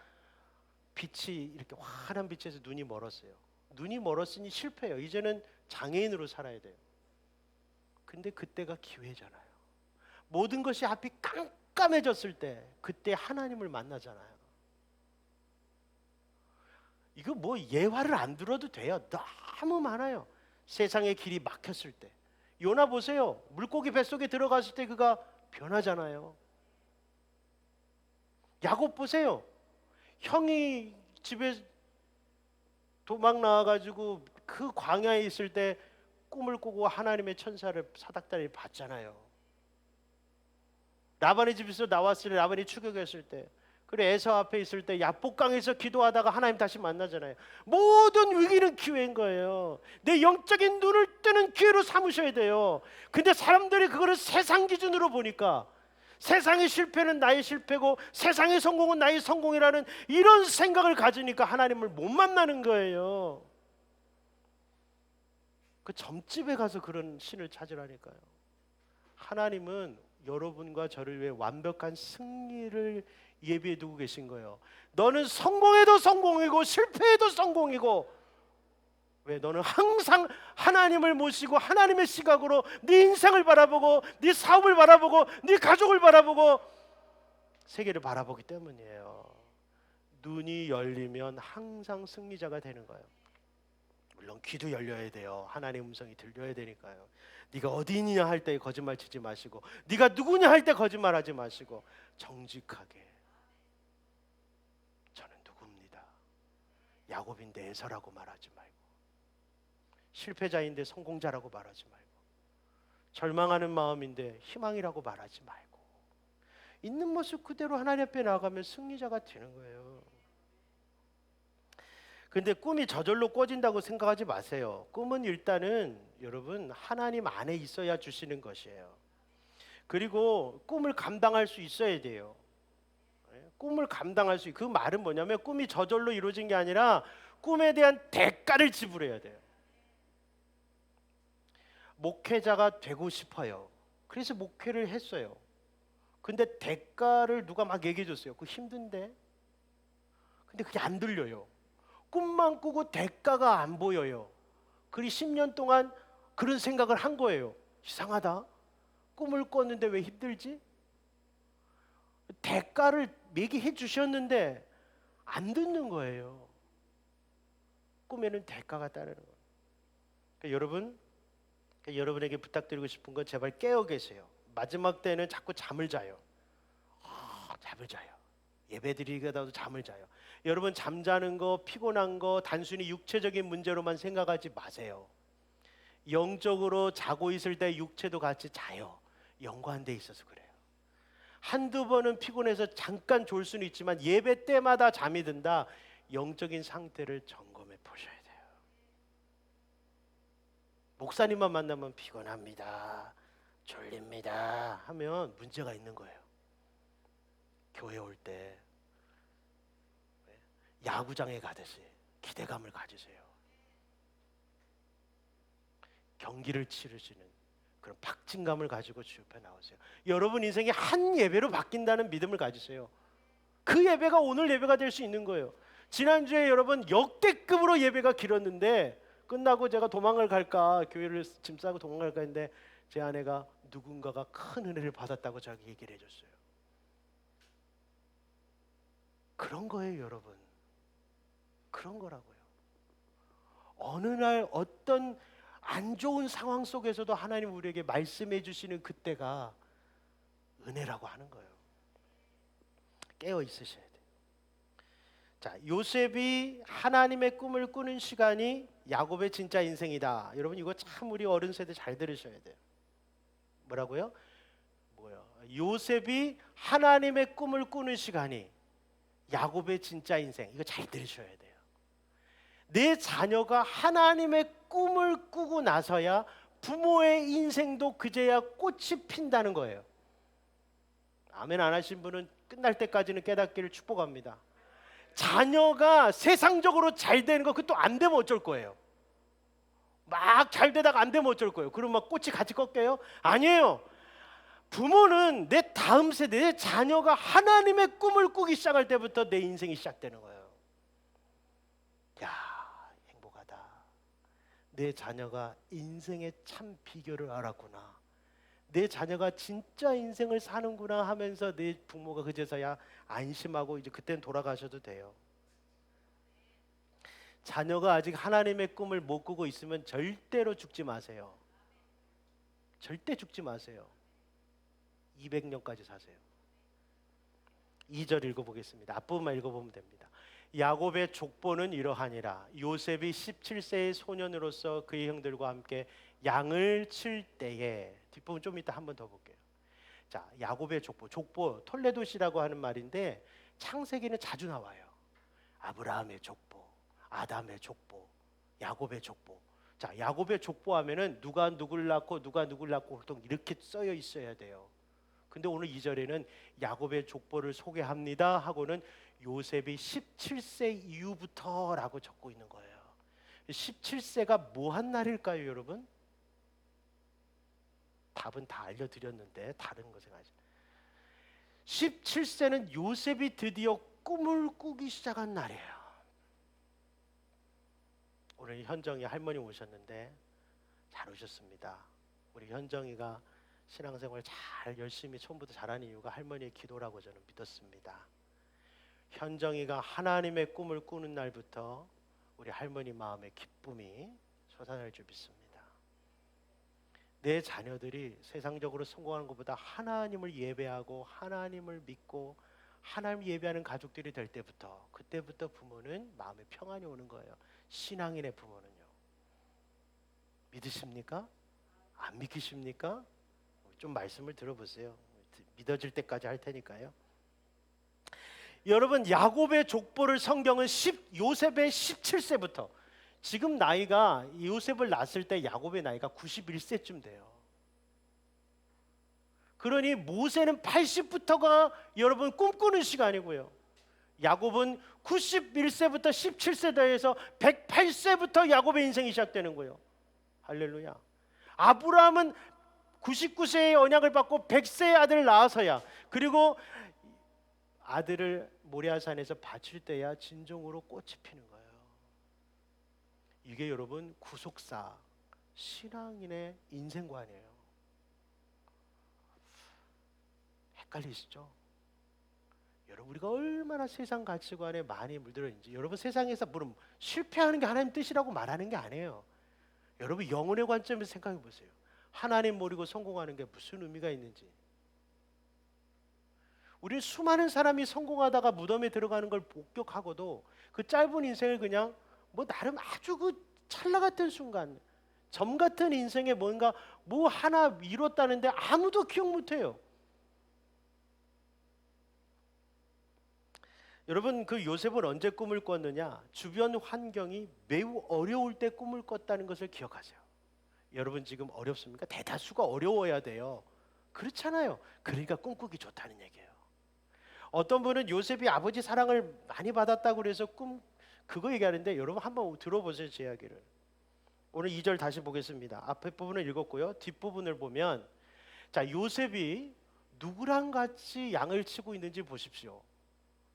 빛이 이렇게 환한 빛에서 눈이 멀었어요. 눈이 멀었으니 실패해요. 이제는 장애인으로 살아야 돼요. 근데 그때가 기회잖아요. 모든 것이 앞이 깜깜해졌을 때 그때 하나님을 만나잖아요. 이거 뭐 예화를 안 들어도 돼요. 너무 많아요. 세상의 길이 막혔을 때. 요나 보세요. 물고기 뱃속에 들어갔을 때 그가 변하잖아요. 야곱 보세요. 형이 집에 도망 나와가지고 그 광야에 있을 때 꿈을 꾸고 하나님의 천사를 사닥다리 봤잖아요. 라반의 집에서 나왔을 때 라반이 추격했을 때, 그리고 에서 앞에 있을 때 야복강에서 기도하다가 하나님 다시 만나잖아요. 모든 위기는 기회인 거예요. 내 영적인 눈을 뜨는 기회로 삼으셔야 돼요. 근데 사람들이 그거를 세상 기준으로 보니까 세상의 실패는 나의 실패고 세상의 성공은 나의 성공이라는 이런 생각을 가지니까 하나님을 못 만나는 거예요. 그 점집에 가서 그런 신을 찾으라니까요. 하나님은 여러분과 저를 위해 완벽한 승리를 예비해 두고 계신 거예요. 너는 성공해도 성공이고 실패해도 성공이고, 왜? 너는 항상 하나님을 모시고 하나님의 시각으로 네 인생을 바라보고 네 사업을 바라보고 네 가족을 바라보고 세계를 바라보기 때문이에요. 눈이 열리면 항상 승리자가 되는 거예요. 물론 귀도 열려야 돼요. 하나님의 음성이 들려야 되니까요. 네가 어디 있느냐 할 때 거짓말 치지 마시고, 네가 누구냐 할 때 거짓말하지 마시고 정직하게 저는 누구입니다. 야곱인데 에서라고 말하지 말고, 실패자인데 성공자라고 말하지 말고, 절망하는 마음인데 희망이라고 말하지 말고, 있는 모습 그대로 하나님 앞에 나아가면 승리자가 되는 거예요. 근데 꿈이 저절로 꿔진다고 생각하지 마세요. 꿈은 일단은 여러분 하나님 안에 있어야 주시는 것이에요. 그리고 꿈을 감당할 수 있어야 돼요. 꿈을 감당할 수, 그 말은 뭐냐면 꿈이 저절로 이루어진 게 아니라 꿈에 대한 대가를 지불해야 돼요. 목회자가 되고 싶어요. 그래서 목회를 했어요. 근데 대가를 누가 막 얘기해 줬어요. 그거 힘든데. 근데 그게 안 들려요. 꿈만 꾸고 대가가 안 보여요. 그리 10년 동안 그런 생각을 한 거예요. 이상하다. 꿈을 꿨는데 왜 힘들지? 대가를 얘기해 주셨는데 안 듣는 거예요. 꿈에는 대가가 따르는 거예요. 그러니까 여러분에게 부탁드리고 싶은 건 제발 깨어 계세요. 마지막 때는 자꾸 잠을 자요. 잠을 자요. 예배드리기보다도 잠을 자요. 여러분 잠자는 거, 피곤한 거 단순히 육체적인 문제로만 생각하지 마세요. 영적으로 자고 있을 때 육체도 같이 자요. 연관돼 있어서 그래요. 한두 번은 피곤해서 잠깐 졸 수는 있지만 예배 때마다 잠이 든다. 영적인 상태를 점검해 보셔야 돼요. 목사님만 만나면 피곤합니다, 졸립니다 하면 문제가 있는 거예요. 교회 올 때 야구장에 가듯이 기대감을 가지세요. 경기를 치르시는 그런 박진감을 가지고 주 옆에 나오세요. 여러분 인생이 한 예배로 바뀐다는 믿음을 가지세요. 그 예배가 오늘 예배가 될 수 있는 거예요. 지난주에 여러분 역대급으로 예배가 길었는데 끝나고 제가 도망을 갈까, 교회를 짐 싸고 도망갈까 했는데 제 아내가 누군가가 큰 은혜를 받았다고 저에게 얘기를 해줬어요. 그런 거예요, 여러분. 그런 거라고요. 어느 날 어떤 안 좋은 상황 속에서도 하나님 우리에게 말씀해 주시는 그때가 은혜라고 하는 거예요. 깨어 있으셔야 돼요. 자, 요셉이 하나님의 꿈을 꾸는 시간이 야곱의 진짜 인생이다. 여러분 이거 참 우리 어른 세대 잘 들으셔야 돼요. 뭐라고요? 요셉이 하나님의 꿈을 꾸는 시간이 야곱의 진짜 인생. 이거 잘 들으셔야 돼요. 내 자녀가 하나님의 꿈을 꾸고 나서야 부모의 인생도 그제야 꽃이 핀다는 거예요. 아멘 안 하신 분은 끝날 때까지는 깨닫기를 축복합니다. 자녀가 세상적으로 잘 되는 거 그것도 안 되면 어쩔 거예요. 막 잘 되다가 안 되면 어쩔 거예요. 그럼 막 꽃이 같이 꺾여요? 아니에요. 부모는 내 다음 세대, 내 자녀가 하나님의 꿈을 꾸기 시작할 때부터 내 인생이 시작되는 거예요. 야, 행복하다. 내 자녀가 인생의 참 비결을 알았구나. 내 자녀가 진짜 인생을 사는구나 하면서 내 부모가 그제서야 안심하고 이제 그때는 돌아가셔도 돼요. 자녀가 아직 하나님의 꿈을 못 꾸고 있으면 절대로 죽지 마세요. 절대 죽지 마세요. 200년까지 사세요. 2절 읽어보겠습니다. 앞부분만 읽어보면 됩니다. 야곱의 족보는 이러하니라. 요셉이 17세의 소년으로서 그의 형들과 함께 양을 칠 때에, 뒷부분 좀 이따 한 번 더 볼게요. 자, 야곱의 족보 톨레도시라고 하는 말인데 창세기는 자주 나와요. 아브라함의 족보, 아담의 족보, 야곱의 족보. 자, 야곱의 족보하면은 누가 누굴 낳고 누가 누굴 낳고 보통 이렇게 써여 있어야 돼요. 근데 오늘 2절에는 야곱의 족보를 소개합니다 하고는 요셉이 17세 이후부터라고 적고 있는 거예요. 17세가 뭐 한 날일까요, 여러분? 답은 다 알려드렸는데 다른 거 생각하시죠. 17세는 요셉이 드디어 꿈을 꾸기 시작한 날이에요. 오늘 현정이 할머니 오셨는데 잘 오셨습니다. 우리 현정이가 신앙생활 잘 열심히 처음부터 잘하는 이유가 할머니의 기도라고 저는 믿었습니다. 현정이가 하나님의 꿈을 꾸는 날부터 우리 할머니 마음에 기쁨이 솟아날 줄 믿습니다. 내 자녀들이 세상적으로 성공하는 것보다 하나님을 예배하고 하나님을 믿고 하나님 예배하는 가족들이 될 때부터, 그때부터 부모는 마음에 평안이 오는 거예요. 신앙인의 부모는요. 믿으십니까? 안 믿기십니까? 좀 말씀을 들어보세요. 믿어질 때까지 할 테니까요. 여러분 야곱의 족보를 성경은 요셉의 17세부터, 지금 나이가 요셉을 낳았을 때 야곱의 나이가 91세쯤 돼요. 그러니 모세는 80부터가 여러분 꿈꾸는 시간이고요. 야곱은 91세부터 17세 대에서 108세부터 야곱의 인생이 시작되는 거예요. 할렐루야. 아브라함은 99세의 언약을 받고 100세의 아들을 낳아서야, 그리고 아들을 모리아산에서 바칠 때야 진정으로 꽃이 피는 거예요. 이게 여러분 구속사 신앙인의 인생관이에요. 헷갈리시죠? 여러분 우리가 얼마나 세상 가치관에 많이 물들어 있는지. 여러분 세상에서 물론 실패하는 게 하나님 뜻이라고 말하는 게 아니에요. 여러분 영혼의 관점에서 생각해 보세요. 하나님 모르고 성공하는 게 무슨 의미가 있는지. 우리 수많은 사람이 성공하다가 무덤에 들어가는 걸 목격하고도 그 짧은 인생을 그냥 뭐 나름 아주 그 찰나 같은 순간, 점 같은 인생에 뭔가 뭐 하나 이뤘다는데 아무도 기억 못해요. 여러분 그 요셉은 언제 꿈을 꿨느냐? 주변 환경이 매우 어려울 때 꿈을 꿨다는 것을 기억하세요. 여러분 지금 어렵습니까? 대다수가 어려워야 돼요. 그렇잖아요. 그러니까 꿈꾸기 좋다는 얘기예요. 어떤 분은 요셉이 아버지 사랑을 많이 받았다고 그래서 그거 얘기하는데, 여러분 한번 들어보세요. 제 이야기를. 오늘 2절 다시 보겠습니다. 앞에 부분을 읽었고요. 뒷부분을 보면, 자 요셉이 누구랑 같이 양을 치고 있는지 보십시오.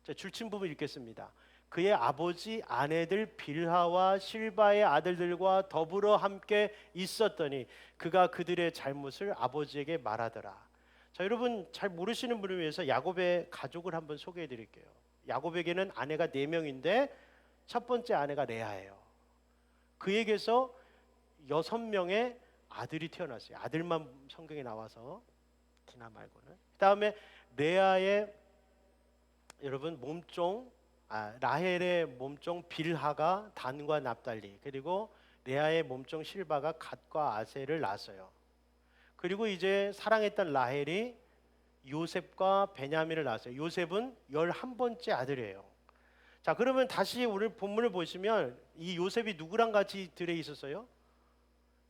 자, 줄친 부분 읽겠습니다. 그의 아버지 아내들 빌하와 실바의 아들들과 더불어 함께 있었더니 그가 그들의 잘못을 아버지에게 말하더라. 자, 여러분 잘 모르시는 분을 위해서 야곱의 가족을 한번 소개해 드릴게요. 야곱에게는 아내가 4명인데 첫 번째 아내가 레아예요. 그에게서 6명의 아들이 태어났어요. 아들만 성경에 나와서, 디나 말고는. 그다음에 레아의 여러분 몸종, 라헬의 몸종 빌하가 단과 납달리, 그리고 레아의 몸종 실바가 갓과 아셀을 낳았어요. 그리고 이제 사랑했던 라헬이 요셉과 베냐민을 낳았어요. 요셉은 11번째 아들이에요. 자, 그러면 다시 오늘 본문을 보시면 이 요셉이 누구랑 같이 들에 있었어요?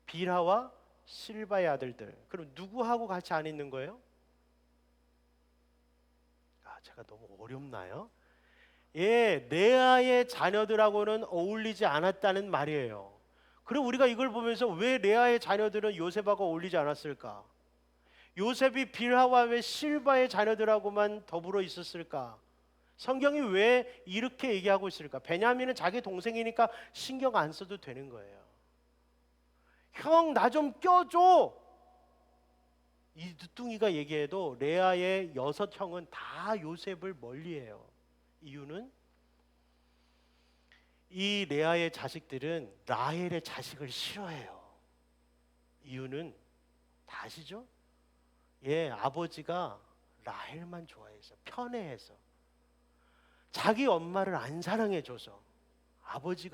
빌하와 실바의 아들들. 그럼 누구하고 같이 안 있는 거예요? 제가 너무 어렵나요? 예, 레아의 자녀들하고는 어울리지 않았다는 말이에요. 그럼 우리가 이걸 보면서 왜 레아의 자녀들은 요셉하고 어울리지 않았을까? 요셉이 빌하와 왜 실바의 자녀들하고만 더불어 있었을까? 성경이 왜 이렇게 얘기하고 있을까? 베냐민은 자기 동생이니까 신경 안 써도 되는 거예요. 형, 나 좀 껴줘. 이 늦둥이가 얘기해도 레아의 6형은 다 요셉을 멀리해요. 이유는 이 레아의 자식들은 라헬의 자식을 싫어해요. 이유는 다 아시죠? 예, 아버지가 라헬만 좋아해서, 편애해서, 자기 엄마를 안 사랑해줘서. 아버지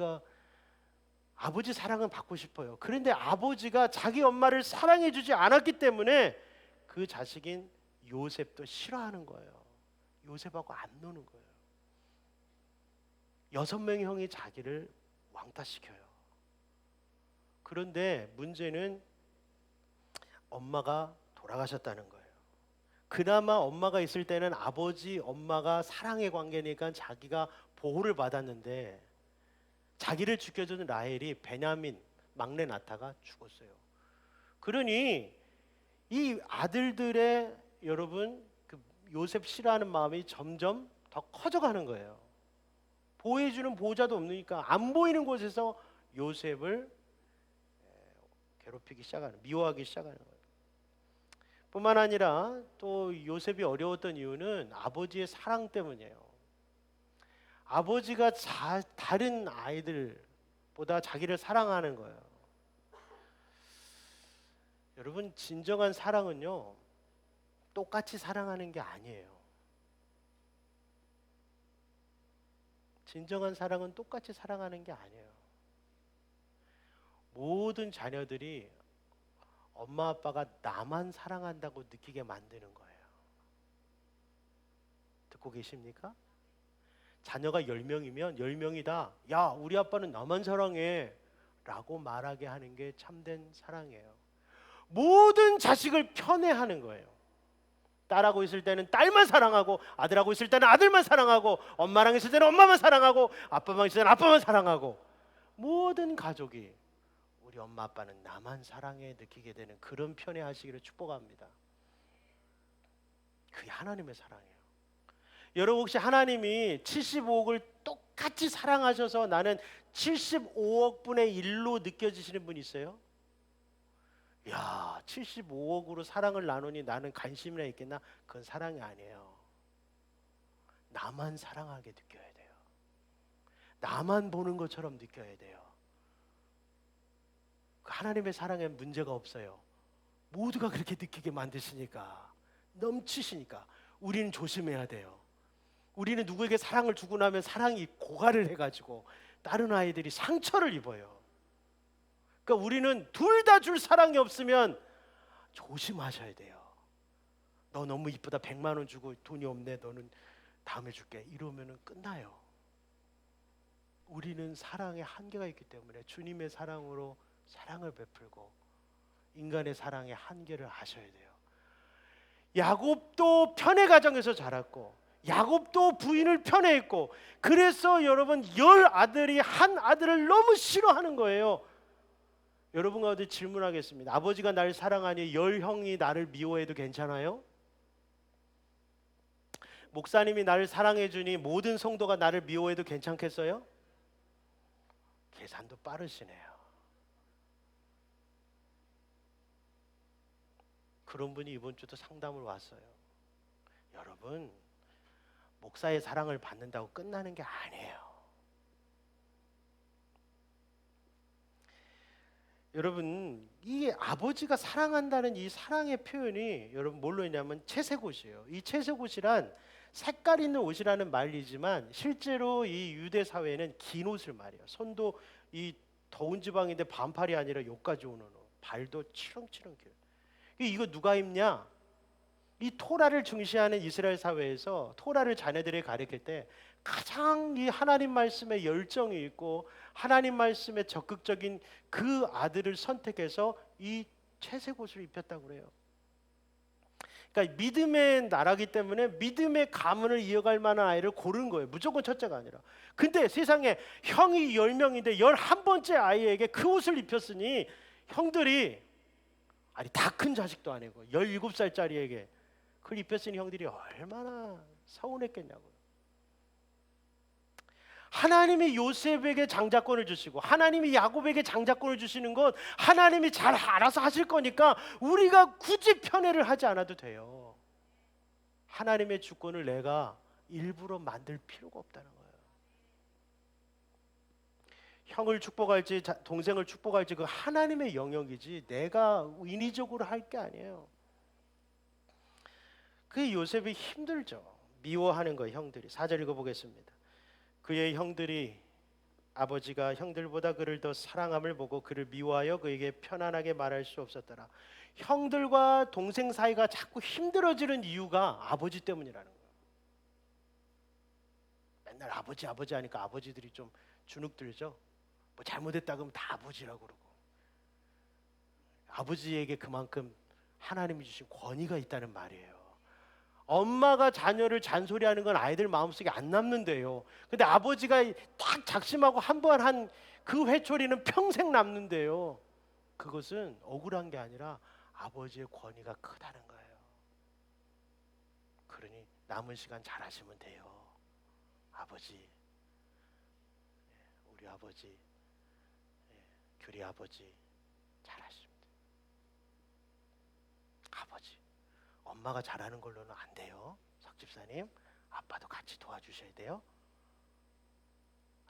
사랑은 받고 싶어요. 그런데 아버지가 자기 엄마를 사랑해주지 않았기 때문에 그 자식인 요셉도 싫어하는 거예요. 요셉하고 안 노는 거예요. 6명의 형이 자기를 왕따시켜요. 그런데 문제는 엄마가 돌아가셨다는 거예요. 그나마 엄마가 있을 때는 아버지, 엄마가 사랑의 관계니까 자기가 보호를 받았는데, 자기를 지켜주는 라헬이 베냐민 막내 나타가 죽었어요. 그러니 이 아들들의 여러분 그 요셉 싫어하는 마음이 점점 더 커져가는 거예요. 보호해주는 보호자도 없으니까 안 보이는 곳에서 요셉을 괴롭히기 시작하는, 미워하기 시작하는 거예요. 뿐만 아니라 또 요셉이 어려웠던 이유는 아버지의 사랑 때문이에요. 아버지가 다른 아이들보다 자기를 사랑하는 거예요. 여러분 진정한 사랑은요 똑같이 사랑하는 게 아니에요. 진정한 사랑은 똑같이 사랑하는 게 아니에요. 모든 자녀들이 엄마 아빠가 나만 사랑한다고 느끼게 만드는 거예요. 듣고 계십니까? 자녀가 10명이면 10명이 다 야, 우리 아빠는 나만 사랑해 라고 말하게 하는 게 참된 사랑이에요. 모든 자식을 편애하는 거예요. 딸하고 있을 때는 딸만 사랑하고, 아들하고 있을 때는 아들만 사랑하고, 엄마랑 있을 때는 엄마만 사랑하고, 아빠랑 있을 때는 아빠만 사랑하고, 모든 가족이 우리 엄마 아빠는 나만 사랑해 느끼게 되는 그런 편애하시기를 축복합니다. 그게 하나님의 사랑이에요. 여러분 혹시 하나님이 75억을 똑같이 사랑하셔서 나는 75억 분의 1로 느껴지시는 분 있어요? 야, 75억으로 사랑을 나누니 나는 관심이나 있겠나? 그건 사랑이 아니에요. 나만 사랑하게 느껴야 돼요. 나만 보는 것처럼 느껴야 돼요. 하나님의 사랑에 문제가 없어요. 모두가 그렇게 느끼게 만드시니까, 넘치시니까 우리는 조심해야 돼요. 우리는 누구에게 사랑을 주고 나면 사랑이 고갈을 해가지고 다른 아이들이 상처를 입어요. 그러니까 우리는 둘 다 줄 사랑이 없으면 조심하셔야 돼요. 너 너무 이쁘다 100만 원 주고 돈이 없네 너는 다음에 줄게 이러면은 끝나요. 우리는 사랑에 한계가 있기 때문에 주님의 사랑으로 사랑을 베풀고 인간의 사랑의 한계를 아셔야 돼요. 야곱도 편애 가정에서 자랐고 야곱도 부인을 편애했고 그래서 여러분 10아들이 한 아들을 너무 싫어하는 거예요. 여러분 가운데 질문하겠습니다. 아버지가 날 사랑하니 10형이 나를 미워해도 괜찮아요? 목사님이 나를 사랑해 주니 모든 성도가 나를 미워해도 괜찮겠어요? 계산도 빠르시네요. 그런 분이 이번 주도 상담을 왔어요. 여러분 목사의 사랑을 받는다고 끝나는 게 아니에요. 여러분 이 아버지가 사랑한다는 이 사랑의 표현이 여러분 뭘로 있냐면 채색옷이에요. 이 채색옷이란 색깔 있는 옷이라는 말이지만 실제로 이 유대 사회는 긴 옷을 말해요. 손도 이 더운 지방인데 반팔이 아니라 여기까지 오는 옷, 발도 치렁치렁 길어요. 이거 누가 입냐? 이 토라를 중시하는 이스라엘 사회에서 토라를 자녀들에게 가르칠 때 가장 이 하나님 말씀에 열정이 있고 하나님 말씀에 적극적인 그 아들을 선택해서 이 채색옷을 입혔다고 그래요. 그러니까 믿음의 나라기 때문에 믿음의 가문을 이어갈 만한 아이를 고르는 거예요. 무조건 첫째가 아니라. 근데 세상에 형이 10명인데 11번째 아이에게 그 옷을 입혔으니 형들이 아니 다 큰 자식도 아니고 17살짜리에게 그걸 입혔으니 형들이 얼마나 서운했겠냐고요. 하나님이 요셉에게 장자권을 주시고 하나님이 야곱에게 장자권을 주시는 건 하나님이 잘 알아서 하실 거니까 우리가 굳이 편애를 하지 않아도 돼요. 하나님의 주권을 내가 일부러 만들 필요가 없다는 거예요. 형을 축복할지 동생을 축복할지 그 하나님의 영역이지 내가 인위적으로 할 게 아니에요. 그 요셉이 힘들죠. 미워하는 거예요. 형들이. 4절 읽어보겠습니다. 그의 형들이 아버지가 형들보다 그를 더 사랑함을 보고 그를 미워하여 그에게 편안하게 말할 수 없었더라. 형들과 동생 사이가 자꾸 힘들어지는 이유가 아버지 때문이라는 거예요. 맨날 아버지 아버지 하니까 아버지들이 좀 주눅들죠. 뭐 잘못했다 그러면 다 아버지라고 그러고 아버지에게 그만큼 하나님이 주신 권위가 있다는 말이에요. 엄마가 자녀를 잔소리하는 건 아이들 마음속에 안 남는데요. 근데 아버지가 딱 작심하고 한 번 한 그 회초리는 평생 남는데요. 그것은 억울한 게 아니라 아버지의 권위가 크다는 거예요. 그러니 남은 시간 잘하시면 돼요. 아버지, 우리 아버지, 규리 아버지 잘하시면 돼요. 아버지. 엄마가 잘하는 걸로는 안 돼요. 석 집사님, 아빠도 같이 도와주셔야 돼요.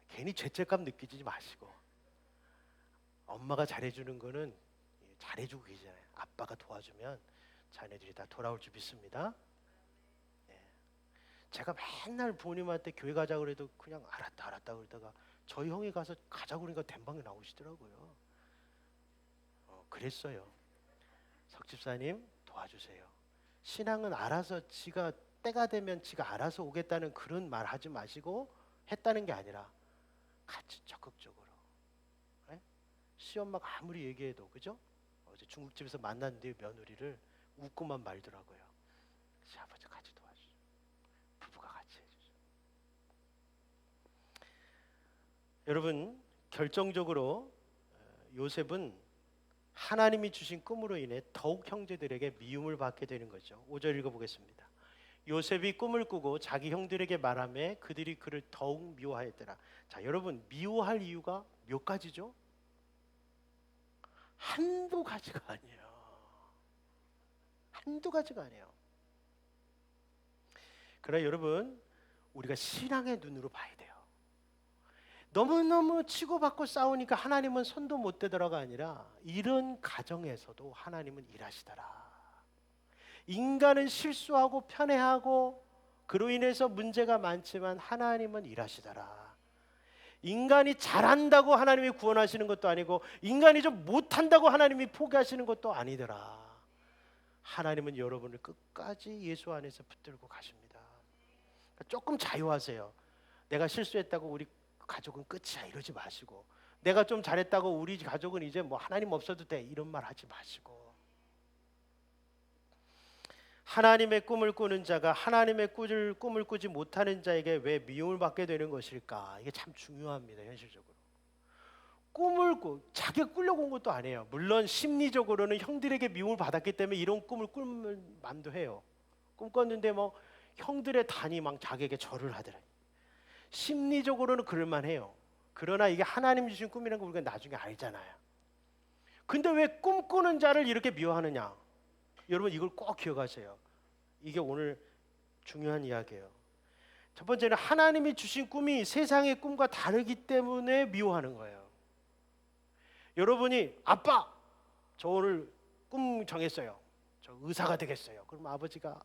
괜히 죄책감 느끼지 마시고 엄마가 잘해주는 거는 잘해주고 계시잖아요. 아빠가 도와주면 자녀들이 다 돌아올 줄 믿습니다. 제가 맨날 부모님한테 교회 가자고 그래도 그냥 알았다 그러다가 저희 형이 가서 가자고 그러니까 대방에 나오시더라고요. 그랬어요. 석 집사님 도와주세요. 신앙은 알아서 지가 때가 되면 지가 알아서 오겠다는 그런 말 하지 마시고 했다는 게 아니라 같이 적극적으로. 예? 시엄마가 아무리 얘기해도, 그죠? 어제 중국집에서 만났는데 며느리를 웃고만 말더라고요. 시아버지 같이 도와주죠. 부부가 같이 해주죠. 여러분, 결정적으로 요셉은 하나님이 주신 꿈으로 인해 더욱 형제들에게 미움을 받게 되는 거죠. 5절 읽어보겠습니다. 요셉이 꿈을 꾸고 자기 형들에게 말하며 그들이 그를 더욱 미워하였더라. 자, 여러분, 미워할 이유가 몇 가지죠? 한두 가지가 아니에요. 한두 가지가 아니에요. 그러나 여러분, 우리가 신앙의 눈으로 봐야 돼요. 너무너무 치고받고 싸우니까 하나님은 손도 못 대더라가 아니라 이런 가정에서도 하나님은 일하시더라. 인간은 실수하고 편애하고 그로 인해서 문제가 많지만 하나님은 일하시더라. 인간이 잘한다고 하나님이 구원하시는 것도 아니고 인간이 좀 못한다고 하나님이 포기하시는 것도 아니더라. 하나님은 여러분을 끝까지 예수 안에서 붙들고 가십니다. 조금 자유하세요. 내가 실수했다고 우리 가족은 끝이야 이러지 마시고, 내가 좀 잘했다고 우리 가족은 이제 뭐 하나님 없어도 돼 이런 말 하지 마시고, 하나님의 꿈을 꾸는 자가 하나님의 꿈을 꾸지 못하는 자에게 왜 미움을 받게 되는 것일까? 이게 참 중요합니다. 현실적으로 자기가 꾸려고 온 것도 아니에요. 물론 심리적으로는 형들에게 미움을 받았기 때문에 이런 꿈을 꾸는 맘도 해요. 꿈 꿨는데 뭐 형들의 단이 막 자기에게 절을 하더라. 심리적으로는 그럴만해요. 그러나 이게 하나님 주신 꿈이라는 걸 우리가 나중에 알잖아요. 근데 왜 꿈꾸는 자를 이렇게 미워하느냐? 여러분, 이걸 꼭 기억하세요. 이게 오늘 중요한 이야기예요. 첫 번째는 하나님이 주신 꿈이 세상의 꿈과 다르기 때문에 미워하는 거예요. 여러분이 아빠, 저 오늘 꿈 정했어요. 저 의사가 되겠어요. 그럼 아버지가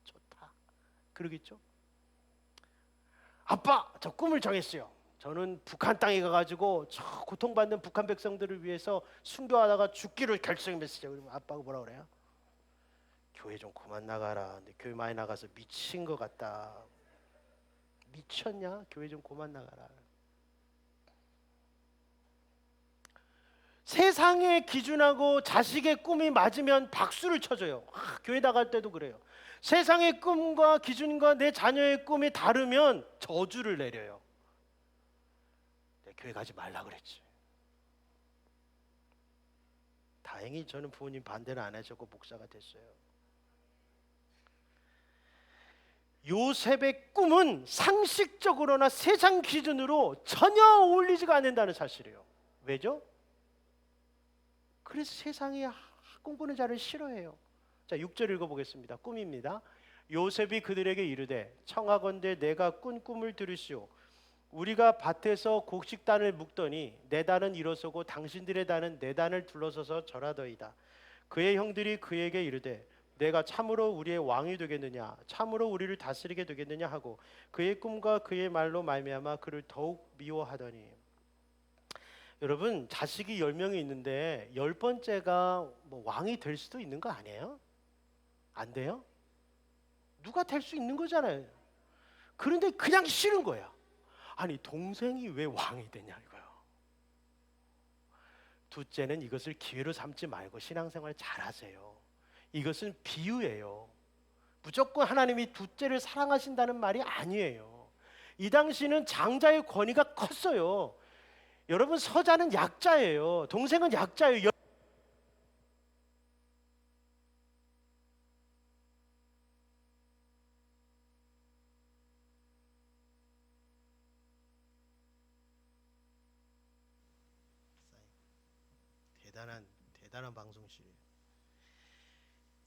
좋다 그러겠죠? 아빠, 저 꿈을 정했어요. 저는 북한 땅에 가가지고 저 고통받는 북한 백성들을 위해서 순교하다가 죽기로 결심했어요. 그러면 아빠가 뭐라 그래요? 교회 좀 그만 나가라. 근데 교회 많이 나가서 미친 것 같다. 미쳤냐? 교회 좀 그만 나가라. 세상의 기준하고 자식의 꿈이 맞으면 박수를 쳐줘요. 교회 나갈 때도 그래요. 세상의 꿈과 기준과 내 자녀의 꿈이 다르면 저주를 내려요. 내 교회 가지 말라 그랬지. 다행히 저는 부모님 반대를 안 하셨고 목사가 됐어요. 요셉의 꿈은 상식적으로나 세상 기준으로 전혀 어울리지가 않는다는 사실이에요. 왜죠? 그래서 세상이 꿈꾸는 자를 싫어해요. 자, 6절 읽어보겠습니다. 꿈입니다. 요셉이 그들에게 이르되 청하건대 내가 꾼 꿈을 들으시오. 우리가 밭에서 곡식단을 묶더니 내 단은 일어서고 당신들의 단은 내 단을 둘러서서 절하더이다. 그의 형들이 그에게 이르되 내가 참으로 우리의 왕이 되겠느냐, 참으로 우리를 다스리게 되겠느냐 하고 그의 꿈과 그의 말로 말미암아 그를 더욱 미워하더니. 여러분, 자식이 10명이 있는데 10번째가 뭐 왕이 될 수도 있는 거 아니에요? 안 돼요? 누가 될 수 있는 거잖아요. 그런데 그냥 싫은 거야. 아니, 동생이 왜 왕이 되냐 이거요. 둘째는 이것을 기회로 삼지 말고 신앙생활 잘하세요. 이것은 비유예요. 무조건 하나님이 둘째를 사랑하신다는 말이 아니에요. 이 당시는 장자의 권위가 컸어요. 여러분, 서자는 약자예요. 동생은 약자예요. 대단한 방송실이에요.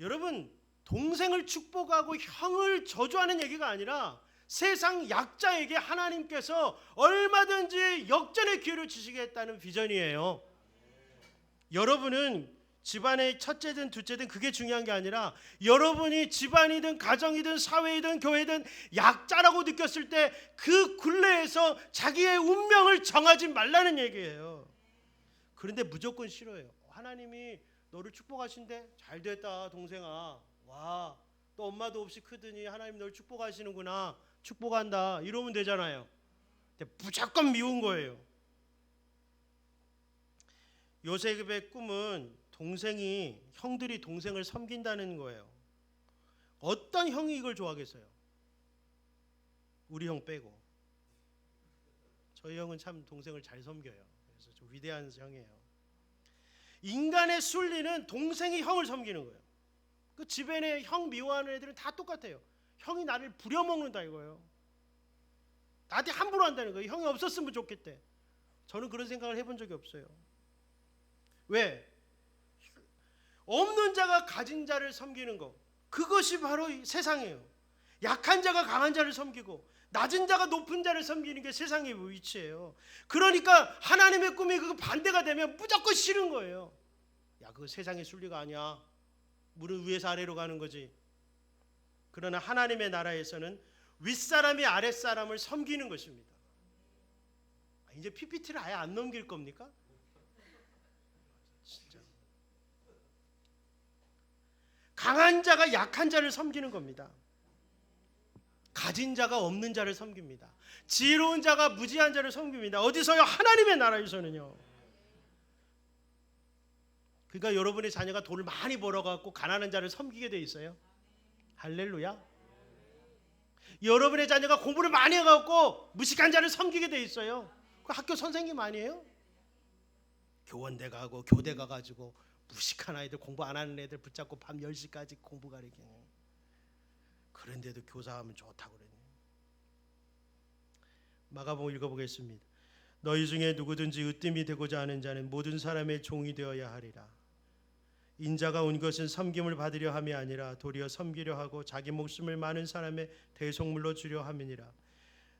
여러분, 동생을 축복하고 형을 저주하는 얘기가 아니라 세상 약자에게 하나님께서 얼마든지 역전의 기회를 주시겠다는 비전이에요. 여러분은 집안의 첫째든 둘째든 그게 중요한 게 아니라 여러분이 집안이든 가정이든 사회이든 교회든 약자라고 느꼈을 때 그 굴레에서 자기의 운명을 정하지 말라는 얘기예요. 그런데 무조건 싫어해요. 하나님이 너를 축복하신대. 잘됐다 동생아. 와, 또 엄마도 없이 크더니 하나님 널 축복하시는구나. 축복한다 이러면 되잖아요. 근데 무조건 미운 거예요. 요셉의 꿈은 형들이 동생을 섬긴다는 거예요. 어떤 형이 이걸 좋아하겠어요? 우리 형 빼고. 저희 형은 참 동생을 잘 섬겨요. 그래서 좀 위대한 형이에요. 인간의 순리는 동생이 형을 섬기는 거예요. 그 집안에 형 미워하는 애들은 다 똑같아요. 형이 나를 부려먹는다 이거예요. 나한테 함부로 한다는 거예요. 형이 없었으면 좋겠대. 저는 그런 생각을 해본 적이 없어요. 왜? 없는 자가 가진 자를 섬기는 거, 그것이 바로 세상이에요. 약한 자가 강한 자를 섬기고 낮은 자가 높은 자를 섬기는 게 세상의 위치예요. 그러니까 하나님의 꿈이 그 반대가 되면 무조건 싫은 거예요. 야, 그거 세상의 순리가 아니야. 물은 위에서 아래로 가는 거지. 그러나 하나님의 나라에서는 윗사람이 아랫사람을 섬기는 것입니다. 이제 PPT를 아예 안 넘길 겁니까? 진짜. 강한 자가 약한 자를 섬기는 겁니다. 가진 자가 없는 자를 섬깁니다. 지혜로운 자가 무지한 자를 섬깁니다. 어디서요? 하나님의 나라에서는요. 그러니까 여러분의 자녀가 돈을 많이 벌어갖고 가난한 자를 섬기게 돼 있어요. 할렐루야. 여러분의 자녀가 공부를 많이 해갖고 무식한 자를 섬기게 돼 있어요. 그 학교 선생님 아니에요? 교원대 가고 교대 가가지고 무식한 아이들, 공부 안 하는 애들 붙잡고 밤 10시까지 공부 가르치는. 그런데도 교사하면 좋다고 그러네. 마가복음 읽어보겠습니다. 너희 중에 누구든지 으뜸이 되고자 하는 자는 모든 사람의 종이 되어야 하리라. 인자가 온 것은 섬김을 받으려 함이 아니라 도리어 섬기려 하고 자기 목숨을 많은 사람의 대속물로 주려 함이니라.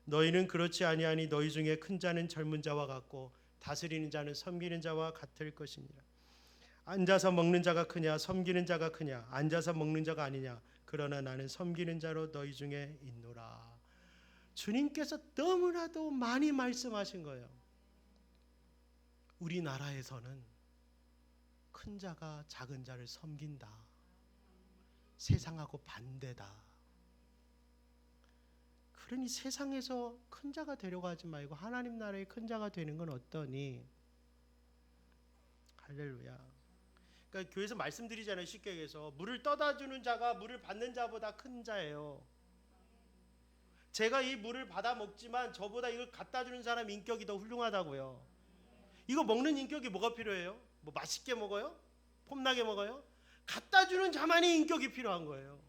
너희는 그렇지 아니하니 너희 중에 큰 자는 젊은 자와 같고 다스리는 자는 섬기는 자와 같을 것이니라. 앉아서 먹는 자가 크냐 섬기는 자가 크냐? 앉아서 먹는 자가 아니냐? 그러나 나는 섬기는 자로 너희 중에 있노라. 주님께서 너무나도 많이 말씀하신 거예요. 우리나라에서는 큰 자가 작은 자를 섬긴다. 세상하고 반대다. 그러니 세상에서 큰 자가 되려고 하지 말고 하나님 나라의 큰 자가 되는 건 어떠니? 할렐루야. 그러니까 교회에서 말씀드리잖아요. 쉽게 얘기해서 물을 떠다 주는 자가 물을 받는 자보다 큰 자예요. 제가 이 물을 받아 먹지만 저보다 이걸 갖다 주는 사람 인격이 더 훌륭하다고요. 이거 먹는 인격이 뭐가 필요해요? 뭐 맛있게 먹어요? 폼나게 먹어요? 갖다 주는 자만이 인격이 필요한 거예요.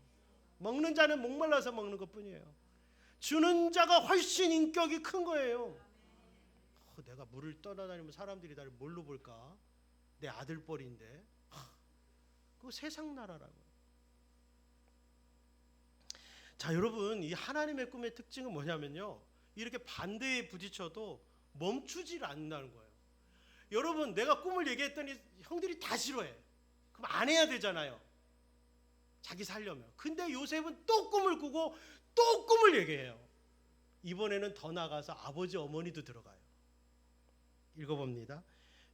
먹는 자는 목말라서 먹는 것뿐이에요. 주는 자가 훨씬 인격이 큰 거예요. 내가 물을 떠나다니면 사람들이 나를 뭘로 볼까? 내 아들뻘인데. 그거 세상 나라라고요. 자, 여러분, 이 하나님의 꿈의 특징은 뭐냐면요, 이렇게 반대에 부딪혀도 멈추질 않는다는 거예요. 여러분, 내가 꿈을 얘기했더니 형들이 다 싫어해. 그럼 안 해야 되잖아요, 자기 살려면. 근데 요셉은 또 꿈을 꾸고 또 꿈을 얘기해요. 이번에는 더 나가서 아버지 어머니도 들어가요. 읽어봅니다.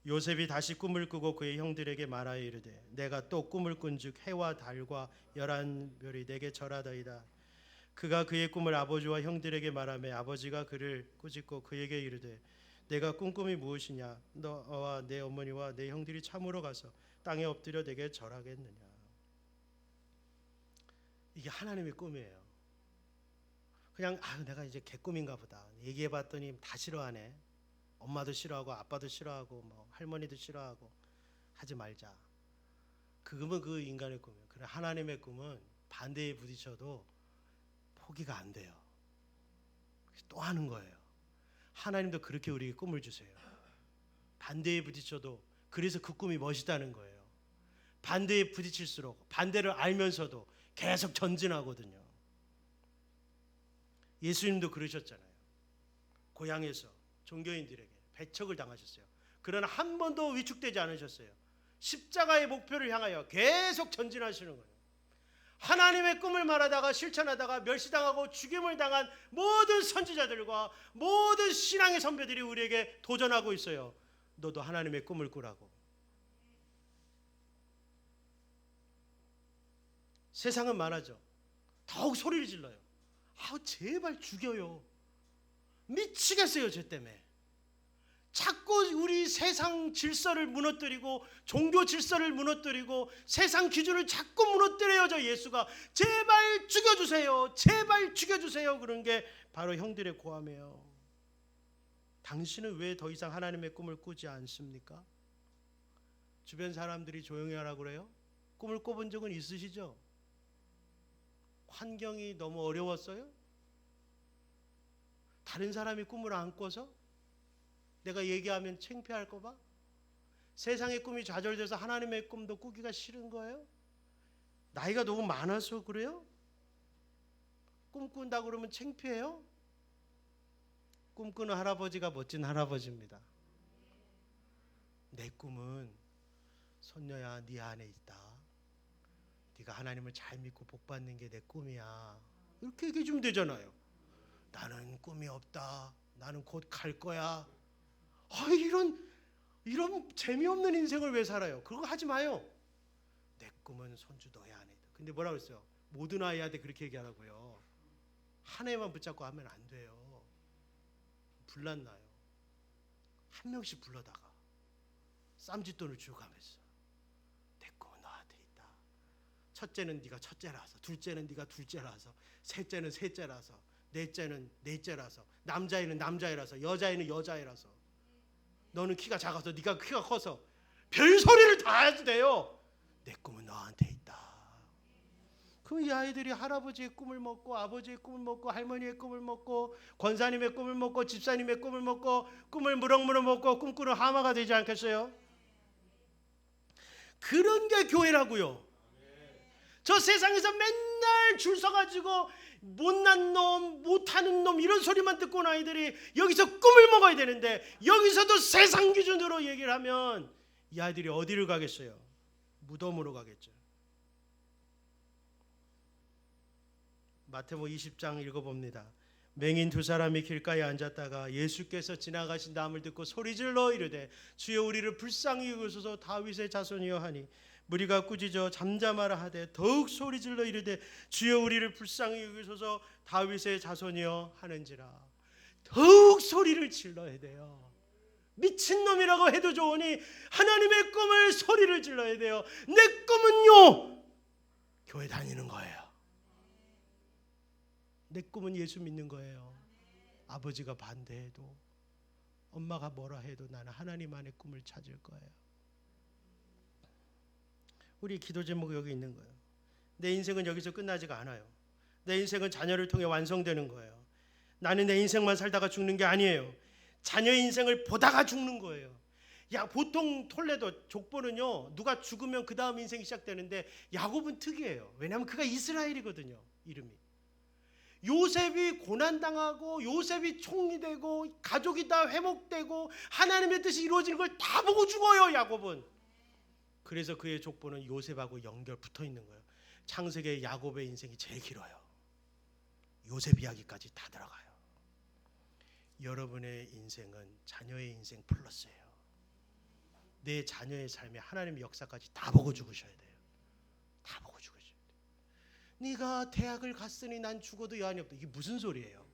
요셉이 다시 꿈을 꾸고 그의 형들에게 말하여 이르되 내가 또 꿈을 꾼즉 해와 달과 11별이 내게 절하더이다. 그가 그의 꿈을 아버지와 형들에게 말하며 아버지가 그를 꾸짖고 그에게 이르되 내가 꾼 꿈이 무엇이냐? 너와 내 어머니와 내 형들이 참으로 가서 땅에 엎드려 내게 절하겠느냐? 이게 하나님의 꿈이에요. 그냥 내가 이제 개꿈인가 보다 얘기해봤더니 다 싫어하네. 엄마도 싫어하고 아빠도 싫어하고 뭐 할머니도 싫어하고 하지 말자. 그거면 그 인간의 꿈이에요. 그러나 하나님의 꿈은 반대에 부딪혀도 포기가 안 돼요. 또 하는 거예요. 하나님도 그렇게 우리에게 꿈을 주세요. 반대에 부딪혀도 그래서 그 꿈이 멋있다는 거예요. 반대에 부딪힐수록 반대를 알면서도 계속 전진하거든요. 예수님도 그러셨잖아요. 고향에서 종교인들에게 배척을 당하셨어요. 그러나 한 번도 위축되지 않으셨어요. 십자가의 목표를 향하여 계속 전진하시는 거예요. 하나님의 꿈을 말하다가 실천하다가 멸시당하고 죽임을 당한 모든 선지자들과 모든 신앙의 선배들이 우리에게 도전하고 있어요. 너도 하나님의 꿈을 꾸라고. 세상은 말하죠. 더욱 소리를 질러요. 제발 죽여요. 미치겠어요, 쟤 때문에. 자꾸 우리 세상 질서를 무너뜨리고 종교 질서를 무너뜨리고 세상 기준을 자꾸 무너뜨려요. 저 예수가 제발 죽여주세요, 제발 죽여주세요. 그런 게 바로 형들의 고함이에요. 당신은 왜 더 이상 하나님의 꿈을 꾸지 않습니까? 주변 사람들이 조용히 하라고 그래요? 꿈을 꿔본 적은 있으시죠? 환경이 너무 어려웠어요? 다른 사람이 꿈을 안 꿔서? 내가 얘기하면 창피할까 봐? 세상의 꿈이 좌절돼서 하나님의 꿈도 꾸기가 싫은 거예요? 나이가 너무 많아서 그래요? 꿈꾼다 그러면 창피해요? 꿈꾸는 할아버지가 멋진 할아버지입니다. 내 꿈은 손녀야, 네 안에 있다. 네가 하나님을 잘 믿고 복 받는 게 내 꿈이야. 이렇게 얘기해 주면 되잖아요. 나는 꿈이 없다. 나는 곧 갈 거야. 이런 재미없는 인생을 왜 살아요? 그거 하지 마요. 내 꿈은 손주 너의 안에 있다. 근데 뭐라고 했어요? 모든 아이한테 그렇게 얘기하라고요. 한 애만 붙잡고 하면 안 돼요. 불났나요? 한 명씩 불러다가 쌈짓돈을 주고 가면서 내 꿈은 너한테 있다. 첫째는 네가 첫째라서, 둘째는 네가 둘째라서, 셋째는 셋째라서, 넷째는 넷째라서, 남자애는 남자애라서, 여자애는 여자애라서, 너는 키가 작아서 네가 키가 커서 별소리를 다 해도 돼요. 내 꿈은 너한테 있다. 그럼 이 아이들이 할아버지의 꿈을 먹고 아버지의 꿈을 먹고 할머니의 꿈을 먹고 권사님의 꿈을 먹고 집사님의 꿈을 먹고 꿈을 무럭무럭 먹고 꿈꾸는 하마가 되지 않겠어요? 그런 게 교회라고요. 저 세상에서 맨날 줄 서가지고 못난 놈, 못하는 놈 이런 소리만 듣고 온 아이들이 여기서 꿈을 먹어야 되는데 여기서도 세상 기준으로 얘기를 하면 이 아이들이 어디를 가겠어요? 무덤으로 가겠죠. 마태복음 20장 읽어봅니다. 맹인 두 사람이 길가에 앉았다가 예수께서 지나가신 남을 듣고 소리질러 이르되 주여 우리를 불쌍히 여기소서 다윗의 자손이여 하니 무리가 꾸짖어 잠잠하라 하되 더욱 소리질러 이르되 주여 우리를 불쌍히 여기소서 다윗의 자손이여 하는지라. 더욱 소리를 질러야 돼요. 미친놈이라고 해도 좋으니 하나님의 꿈을 소리를 질러야 돼요. 내 꿈은요, 교회 다니는 거예요. 내 꿈은 예수 믿는 거예요. 아버지가 반대해도 엄마가 뭐라 해도 나는 하나님 안의 꿈을 찾을 거예요. 우리 기도 제목이 여기 있는 거예요. 내 인생은 여기서 끝나지가 않아요. 내 인생은 자녀를 통해 완성되는 거예요. 나는 내 인생만 살다가 죽는 게 아니에요. 자녀의 인생을 보다가 죽는 거예요. 보통 톨레도 족보는요, 누가 죽으면 그 다음 인생이 시작되는데 야곱은 특이해요. 왜냐하면 그가 이스라엘이거든요. 이름이. 요셉이 고난당하고 요셉이 총리 되고 가족이 다 회복되고 하나님의 뜻이 이루어지는 걸 다 보고 죽어요. 야곱은. 그래서 그의 족보는 요셉하고 연결 붙어 있는 거예요. 창세기의 야곱의 인생이 제일 길어요. 요셉 이야기까지 다 들어가요. 여러분의 인생은 자녀의 인생 플러스예요. 내 자녀의 삶에 하나님의 역사까지 다 보고 죽으셔야 돼요. 다 보고 죽으셔야 돼요. 네가 대학을 갔으니 난 죽어도 여한이 없다. 이게 무슨 소리예요?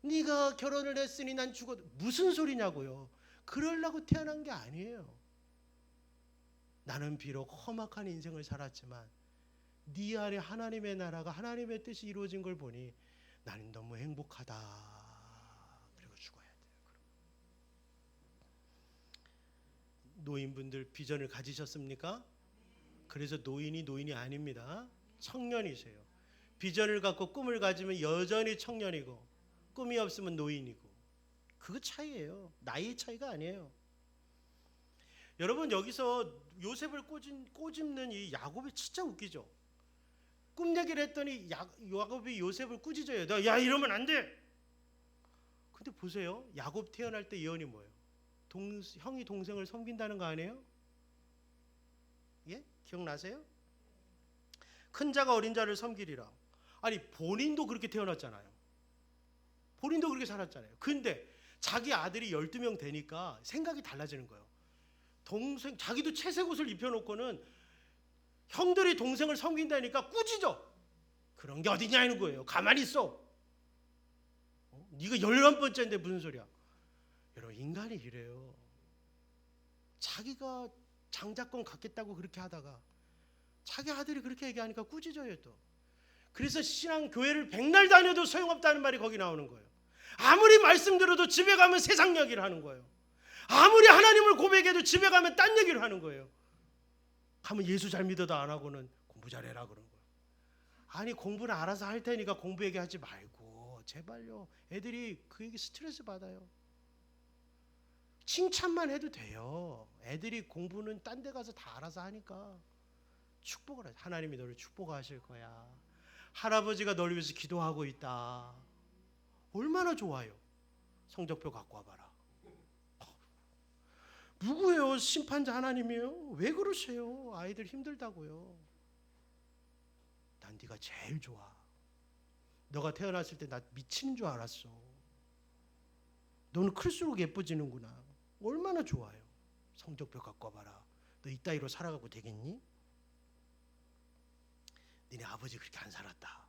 네가 결혼을 했으니 난 죽어도, 무슨 소리냐고요. 그러려고 태어난 게 아니에요. 나는 비록 험악한 인생을 살았지만 네 안에 하나님의 나라가, 하나님의 뜻이 이루어진 걸 보니 나는 너무 행복하다. 그리고 죽어야 돼요. 노인분들 비전을 가지셨습니까? 그래서 노인이 아닙니다. 청년이세요. 비전을 갖고 꿈을 가지면 여전히 청년이고 꿈이 없으면 노인이고, 그거 차이예요. 나이의 차이가 아니에요. 여러분, 여기서 요셉을 꼬집는 이 야곱이 진짜 웃기죠. 꿈 얘기를 했더니 야곱이 요셉을 꾸짖어요. 야, 이러면 안 돼. 근데 보세요. 야곱 태어날 때 예언이 뭐예요? 형이 동생을 섬긴다는 거 아니에요? 예? 기억나세요? 큰 자가 어린 자를 섬기리라. 아니, 본인도 그렇게 태어났잖아요. 본인도 그렇게 살았잖아요. 근데 자기 아들이 12명 되니까 생각이 달라지는 거예요. 자기도 채색 옷을 입혀놓고는 형들이 동생을 섬긴다니까 꾸짖어. 그런 게 어디냐는 거예요. 가만히 있어. 네가 11번째인데 무슨 소리야. 여러분 인간이 이래요. 자기가 장자권 갖겠다고 그렇게 하다가 자기 아들이 그렇게 얘기하니까 꾸짖어요 또. 그래서 신앙 교회를 백날 다녀도 소용없다는 말이 거기 나오는 거예요. 아무리 말씀 들어도 집에 가면 세상 얘기를 하는 거예요. 아무리 하나님을 고백해도 집에 가면 딴 얘기를 하는 거예요. 가면 예수 잘 믿어도 안 하고는 공부 잘해라 그런 거예요. 아니 공부는 알아서 할 테니까 공부 얘기하지 말고 제발요. 애들이 그 얘기 스트레스 받아요. 칭찬만 해도 돼요. 애들이 공부는 딴 데 가서 다 알아서 하니까 축복을 하죠. 하나님이 너를 축복하실 거야. 할아버지가 너를 위해서 기도하고 있다. 얼마나 좋아요. 성적표 갖고 와봐라. 누구예요? 심판자 하나님이에요? 왜 그러세요? 아이들 힘들다고요. 난 네가 제일 좋아. 너가 태어났을 때 나 미치는 줄 알았어. 너는 클수록 예뻐지는구나. 얼마나 좋아요. 성적표 갖고 와봐라. 너 이따위로 살아가고 되겠니? 니네 아버지 그렇게 안 살았다.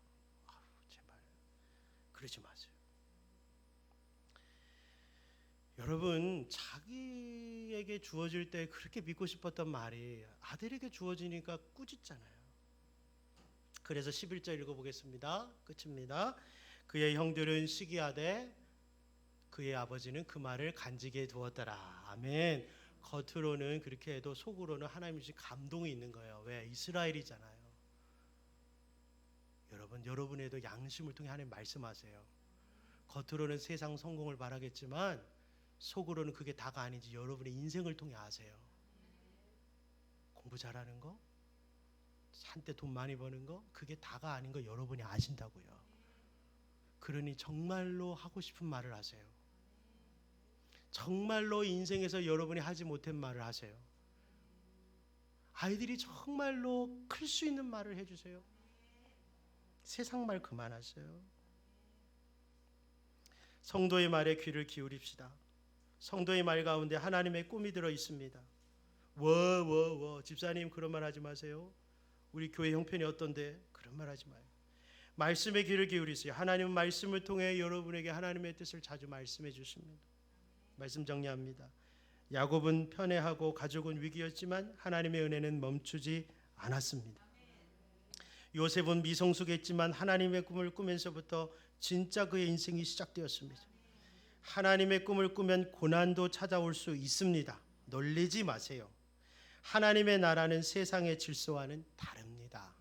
제발 그러지 마세요. 여러분 자기에게 주어질 때 그렇게 믿고 싶었던 말이 아들에게 주어지니까 꾸짖잖아요. 그래서 11절 읽어보겠습니다. 끝입니다. 그의 형들은 시기하되 그의 아버지는 그 말을 간직해 두었더라. 아멘. 겉으로는 그렇게 해도 속으로는 하나님 주신 감동이 있는 거예요. 왜? 이스라엘이잖아요. 여러분에도 양심을 통해 하나님 말씀하세요. 겉으로는 세상 성공을 바라겠지만 속으로는 그게 다가 아닌지 여러분의 인생을 통해 아세요. 공부 잘하는 거, 한때 돈 많이 버는 거, 그게 다가 아닌 거 여러분이 아신다고요. 그러니 정말로 하고 싶은 말을 하세요. 정말로 인생에서 여러분이 하지 못한 말을 하세요. 아이들이 정말로 클 수 있는 말을 해주세요. 세상 말 그만하세요. 성도의 말에 귀를 기울입시다. 성도의 말 가운데 하나님의 꿈이 들어 있습니다. 집사님 그런 말 하지 마세요. 우리 교회 형편이 어떤데 그런 말 하지 마요. 말씀에 귀를 기울이세요. 하나님은 말씀을 통해 여러분에게 하나님의 뜻을 자주 말씀해 주십니다. 말씀 정리합니다. 야곱은 편애하고 가족은 위기였지만 하나님의 은혜는 멈추지 않았습니다. 요셉은 미성숙했지만 하나님의 꿈을 꾸면서부터 진짜 그의 인생이 시작되었습니다. 하나님의 꿈을 꾸면 고난도 찾아올 수 있습니다. 놀리지 마세요. 하나님의 나라는 세상의 질서와는 다릅니다.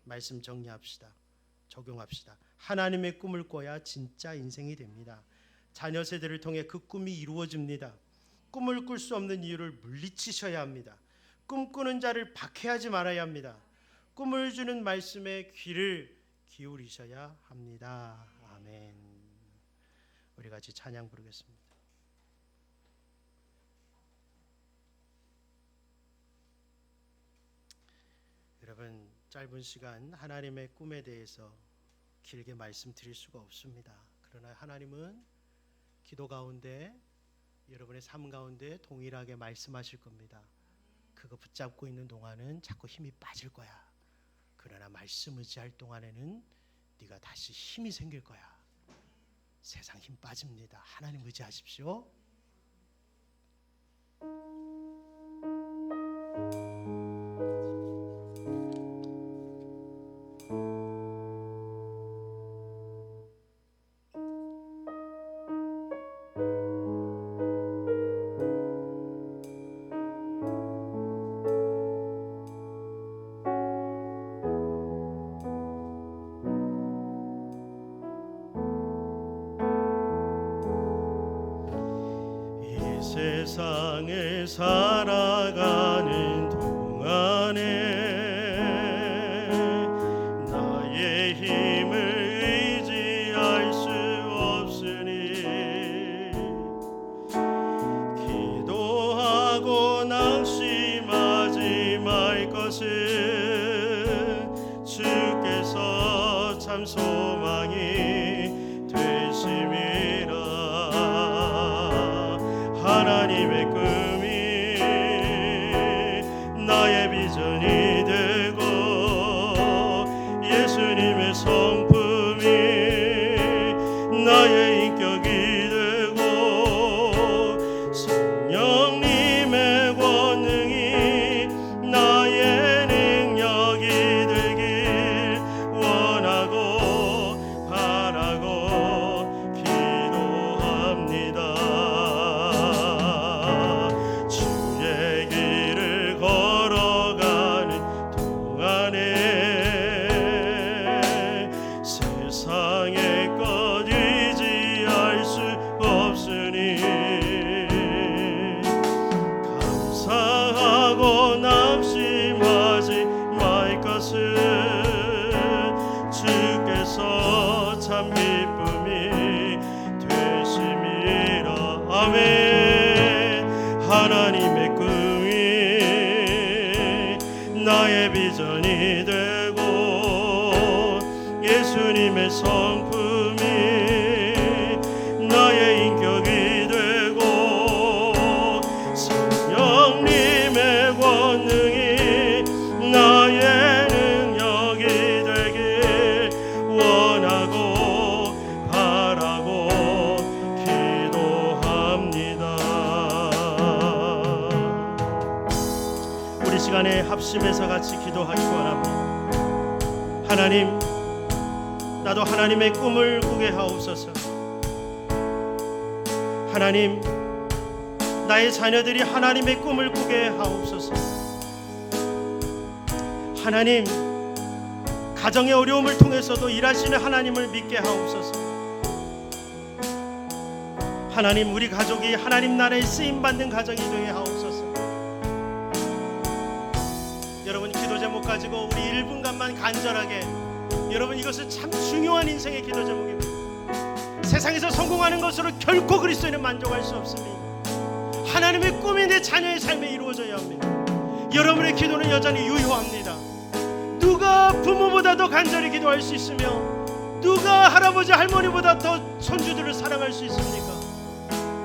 말씀 정리합시다. 적용합시다. 하나님의 꿈을 꿔야 진짜 인생이 됩니다. 자녀 세대를 통해 그 꿈이 이루어집니다. 꿈을 꿀 수 없는 이유를 물리치셔야 합니다. 꿈꾸는 자를 박해하지 말아야 합니다. 꿈을 주는 말씀에 귀를 기울이셔야 합니다. 아멘. 우리 같이 찬양 부르겠습니다. 여러분 짧은 시간 하나님의 꿈에 대해서 길게 말씀드릴 수가 없습니다. 그러나 하나님은 기도 가운데 여러분의 삶 가운데 동일하게 말씀하실 겁니다. 그거 붙잡고 있는 동안은 자꾸 힘이 빠질 거야. 그러나 말씀 의지할 동안에는 네가 다시 힘이 생길 거야. 세상 힘 빠집니다. 하나님 의지하십시오. 세상을 살아가는 동안에 나의 힘을 의지할 수 없으니 기도하고 낙심하지 말 것은 주께서 참 소망이 되심이라. 하나님의 꿈이 나의 비전이 되고 예수님의 나의 비전이 되고 예수님의 성품이 나의 인격이 되고 성령님의 권능이 나의 능력이 되길 원하고 바라고 기도합니다. 우리 시간에 합심해서 같이 기도하기 원합니다. 하나님, 나도 하나님의 꿈을 꾸게 하옵소서. 하나님, 나의 자녀들이 하나님의 꿈을 꾸게 하옵소서. 하나님, 가정의 어려움을 통해서도 일하시는 하나님을 믿게 하옵소서. 하나님, 우리 가족이 하나님 나라에 쓰임받는 가정이 되게 하옵소서. 여러분, 기도 제목 가지고 우리 1분간만 간절하게, 여러분, 이것은 참 중요한 인생의 기도 제목입니다. 세상에서 성공하는 것으로 결코 그리스도인은 만족할 수 없습니다. 하나님의 꿈이 내 자녀의 삶에 이루어져야 합니다. 여러분의 기도는 여전히 유효합니다. 누가 부모보다 더 간절히 기도할 수 있으며 누가 할아버지 할머니보다 더 손주들을 사랑할 수 있습니까?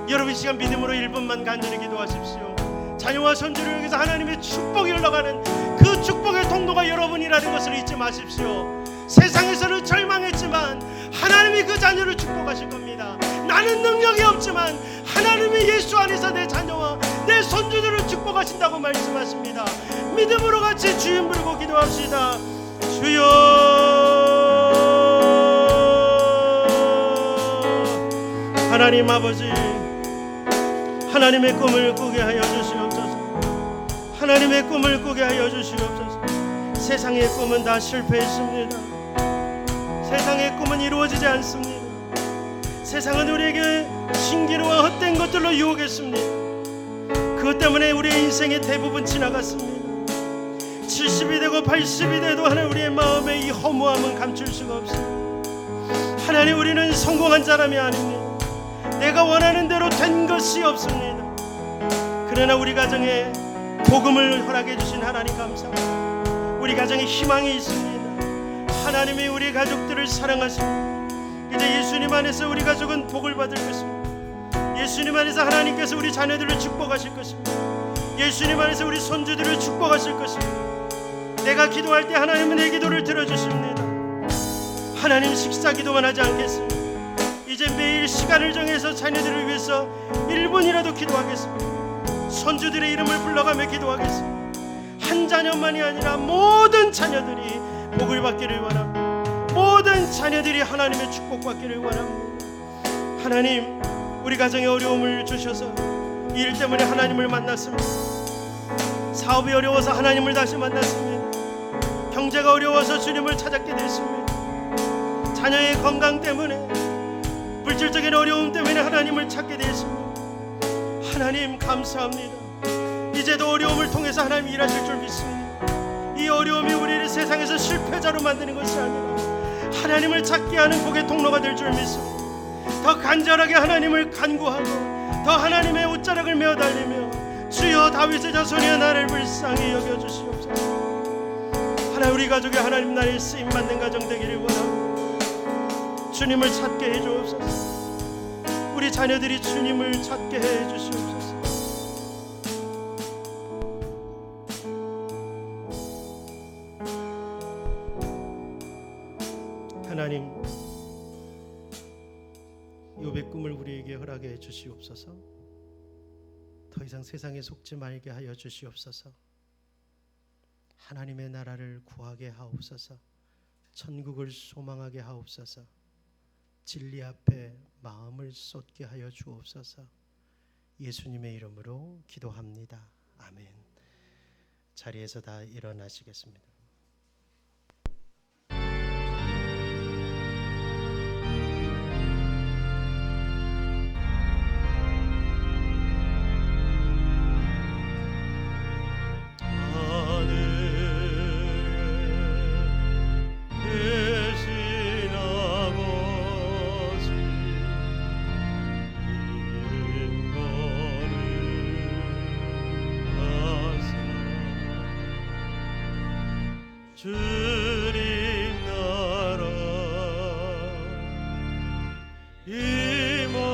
여러분, 이 시간 믿음으로 1분만 간절히 기도하십시오. 자녀와 손주를 위해서 하나님의 축복이 흘러가는 그 축복의 통로가 여러분이라는 것을 잊지 마십시오. 세상에서는 절망했지만 하나님이 그 자녀를 축복하실 겁니다. 나는 능력이 없지만 하나님이 예수 안에서 내 자녀와 내 손주들을 축복하신다고 말씀하십니다. 믿음으로 같이 주님 부르고 기도합시다. 주여, 하나님 아버지, 하나님의 꿈을 꾸게 하여 주시옵소서. 하나님의 꿈을 꾸게 하여 주시옵소서. 세상의 꿈은 다 실패했습니다. 세상의 꿈은 이루어지지 않습니다. 세상은 우리에게 신기루와 헛된 것들로 유혹했습니다. 그것 때문에 우리의 인생의 대부분 지나갔습니다. 70이 되고 80이 돼도 하나님, 우리의 마음의 이 허무함은 감출 수가 없습니다. 하나님, 우리는 성공한 사람이 아닙니다. 내가 원하는 대로 된 것이 없습니다. 그러나 우리 가정에 복음을 허락해 주신 하나님 감사합니다. 우리 가정에 희망이 있습니다. 하나님이 우리 가족들을 사랑하십니다. 이제 예수님 안에서 우리 가족은 복을 받을 것입니다. 예수님 안에서 하나님께서 우리 자녀들을 축복하실 것입니다. 예수님 안에서 우리 손주들을 축복하실 것입니다. 내가 기도할 때 하나님은 내 기도를 들어주십니다. 하나님, 식사 기도만 하지 않겠습니다. 이제 매일 시간을 정해서 자녀들을 위해서 1분이라도 기도하겠습니다. 손주들의 이름을 불러가며 기도하겠습니다. 한 자녀만이 아니라 모든 자녀들이 복을 받기를 원합니다. 모든 자녀들이 하나님의 축복받기를 원합니다. 하나님, 우리 가정에 어려움을 주셔서 일 때문에 하나님을 만났습니다. 사업이 어려워서 하나님을 다시 만났습니다. 경제가 어려워서 주님을 찾았게 됐습니다. 자녀의 건강 때문에, 물질적인 어려움 때문에 하나님을 찾게 됐습니다. 하나님 감사합니다. 이제도 어려움을 통해서 하나님 일하실 줄 믿습니다. 이 어려움이 우리를 세상에서 실패자로 만드는 것이 아니라 하나님을 찾게 하는 복의 통로가 될 줄 믿습니다. 더 간절하게 하나님을 간구하고 더 하나님의 옷자락을 메어 달리며 주여 다윗의 자손이여 나를 불쌍히 여겨주시옵소서. 하나님, 우리 가족의 하나님 나라에 쓰임받는 가정 되기를 원하고 주님을 찾게 해주옵소서. 우리 자녀들이 주님을 찾게 해주시옵소서. 하나님, 욥의 꿈을 우리에게 허락해 주시옵소서. 더 이상 세상에 속지 말게 하여 주시옵소서. 하나님의 나라를 구하게 하옵소서. 천국을 소망하게 하옵소서. 진리 앞에 마음을 쏟게 하여 주옵소서. 예수님의 이름으로 기도합니다. 아멘. 자리에서 다 일어나시겠습니다. 주님 나라 임하시고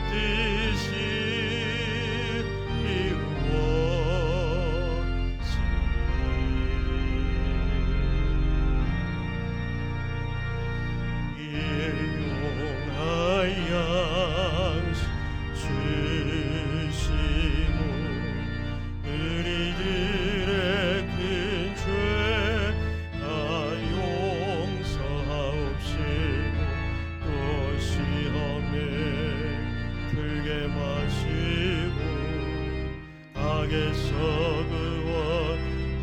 뜻이 이루어지리 악에서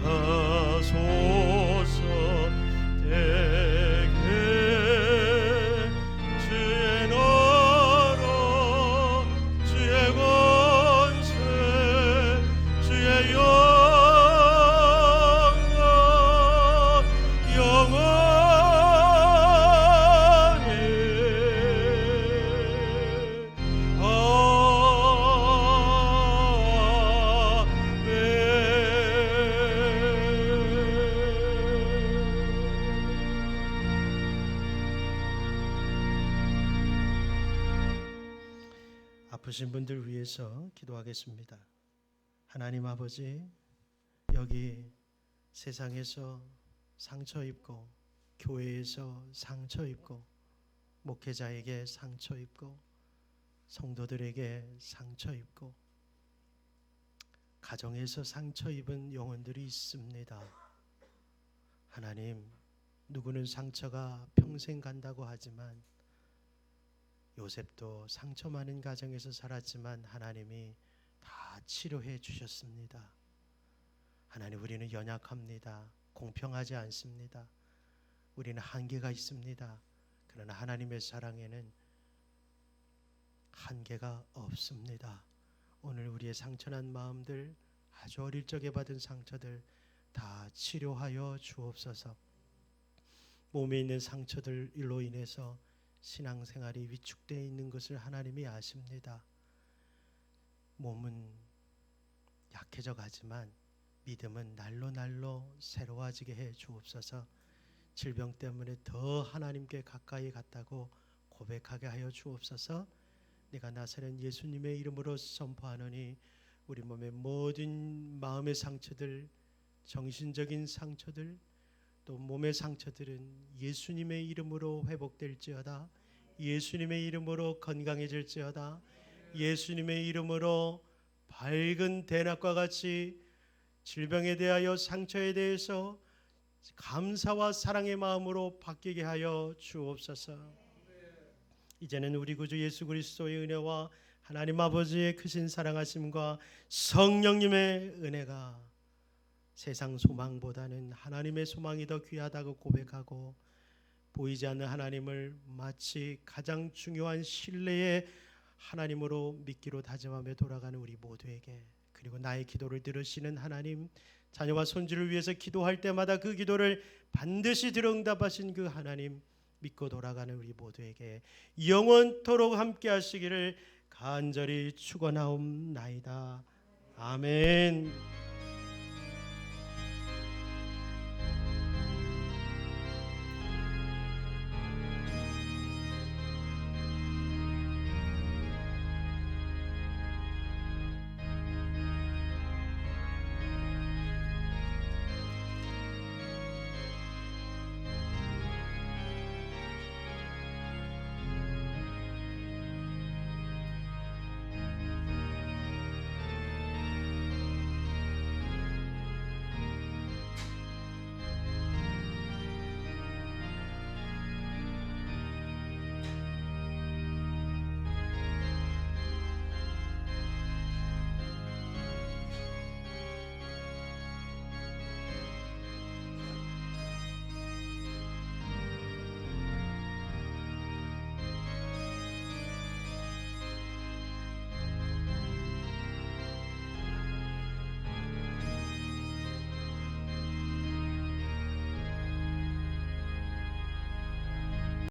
구원하소서. 대개 주의 나라 주의 권세 주의 영광 영원히 아프신 분들 위해서 기도하겠습니다. 하나님 아버지, 여기 세상에서 상처 입고 교회에서 상처 입고 목회자에게 상처 입고 성도들에게 상처 입고 가정에서 상처 입은 영혼들이 있습니다. 하나님, 누구는 상처가 평생 간다고 하지만 요셉도 상처 많은 가정에서 살았지만 하나님이 다 치료해 주셨습니다. 하나님, 우리는 연약합니다. 공평하지 않습니다. 우리는 한계가 있습니다. 그러나 하나님의 사랑에는 한계가 없습니다. 오늘 우리의 상처난 마음들, 아주 어릴 적에 받은 상처들 다 치료하여 주옵소서. 몸에 있는 상처들로 인해서 신앙생활이 위축되어 있는 것을 하나님이 아십니다. 몸은 약해져 가지만 믿음은 날로 날로 새로워지게 해 주옵소서. 질병 때문에 더 하나님께 가까이 갔다고 고백하게 하여 주옵소서. 내가 나사렛 예수님의 이름으로 선포하노니 우리 몸의 모든 마음의 상처들, 정신적인 상처들, 또 몸의 상처들은 예수님의 이름으로 회복될지어다. 예수님의 이름으로 건강해질지어다. 예수님의 이름으로 밝은 대낮과 같이 질병에 대하여 상처에 대해서 감사와 사랑의 마음으로 바뀌게 하여 주옵소서. 이제는 우리 구주 예수 그리스도의 은혜와 하나님 아버지의 크신 사랑하심과 성령님의 은혜가 세상 소망보다는 하나님의 소망이 더 귀하다고 고백하고 보이지 않는 하나님을 마치 가장 중요한 신뢰의 하나님으로 믿기로 다짐하며 돌아가는 우리 모두에게, 그리고 나의 기도를 들으시는 하나님, 자녀와 손주를 위해서 기도할 때마다 그 기도를 반드시 들어응답하신 그 하나님 믿고 돌아가는 우리 모두에게 영원토록 함께 하시기를 간절히 축원하옵나이다. 아멘.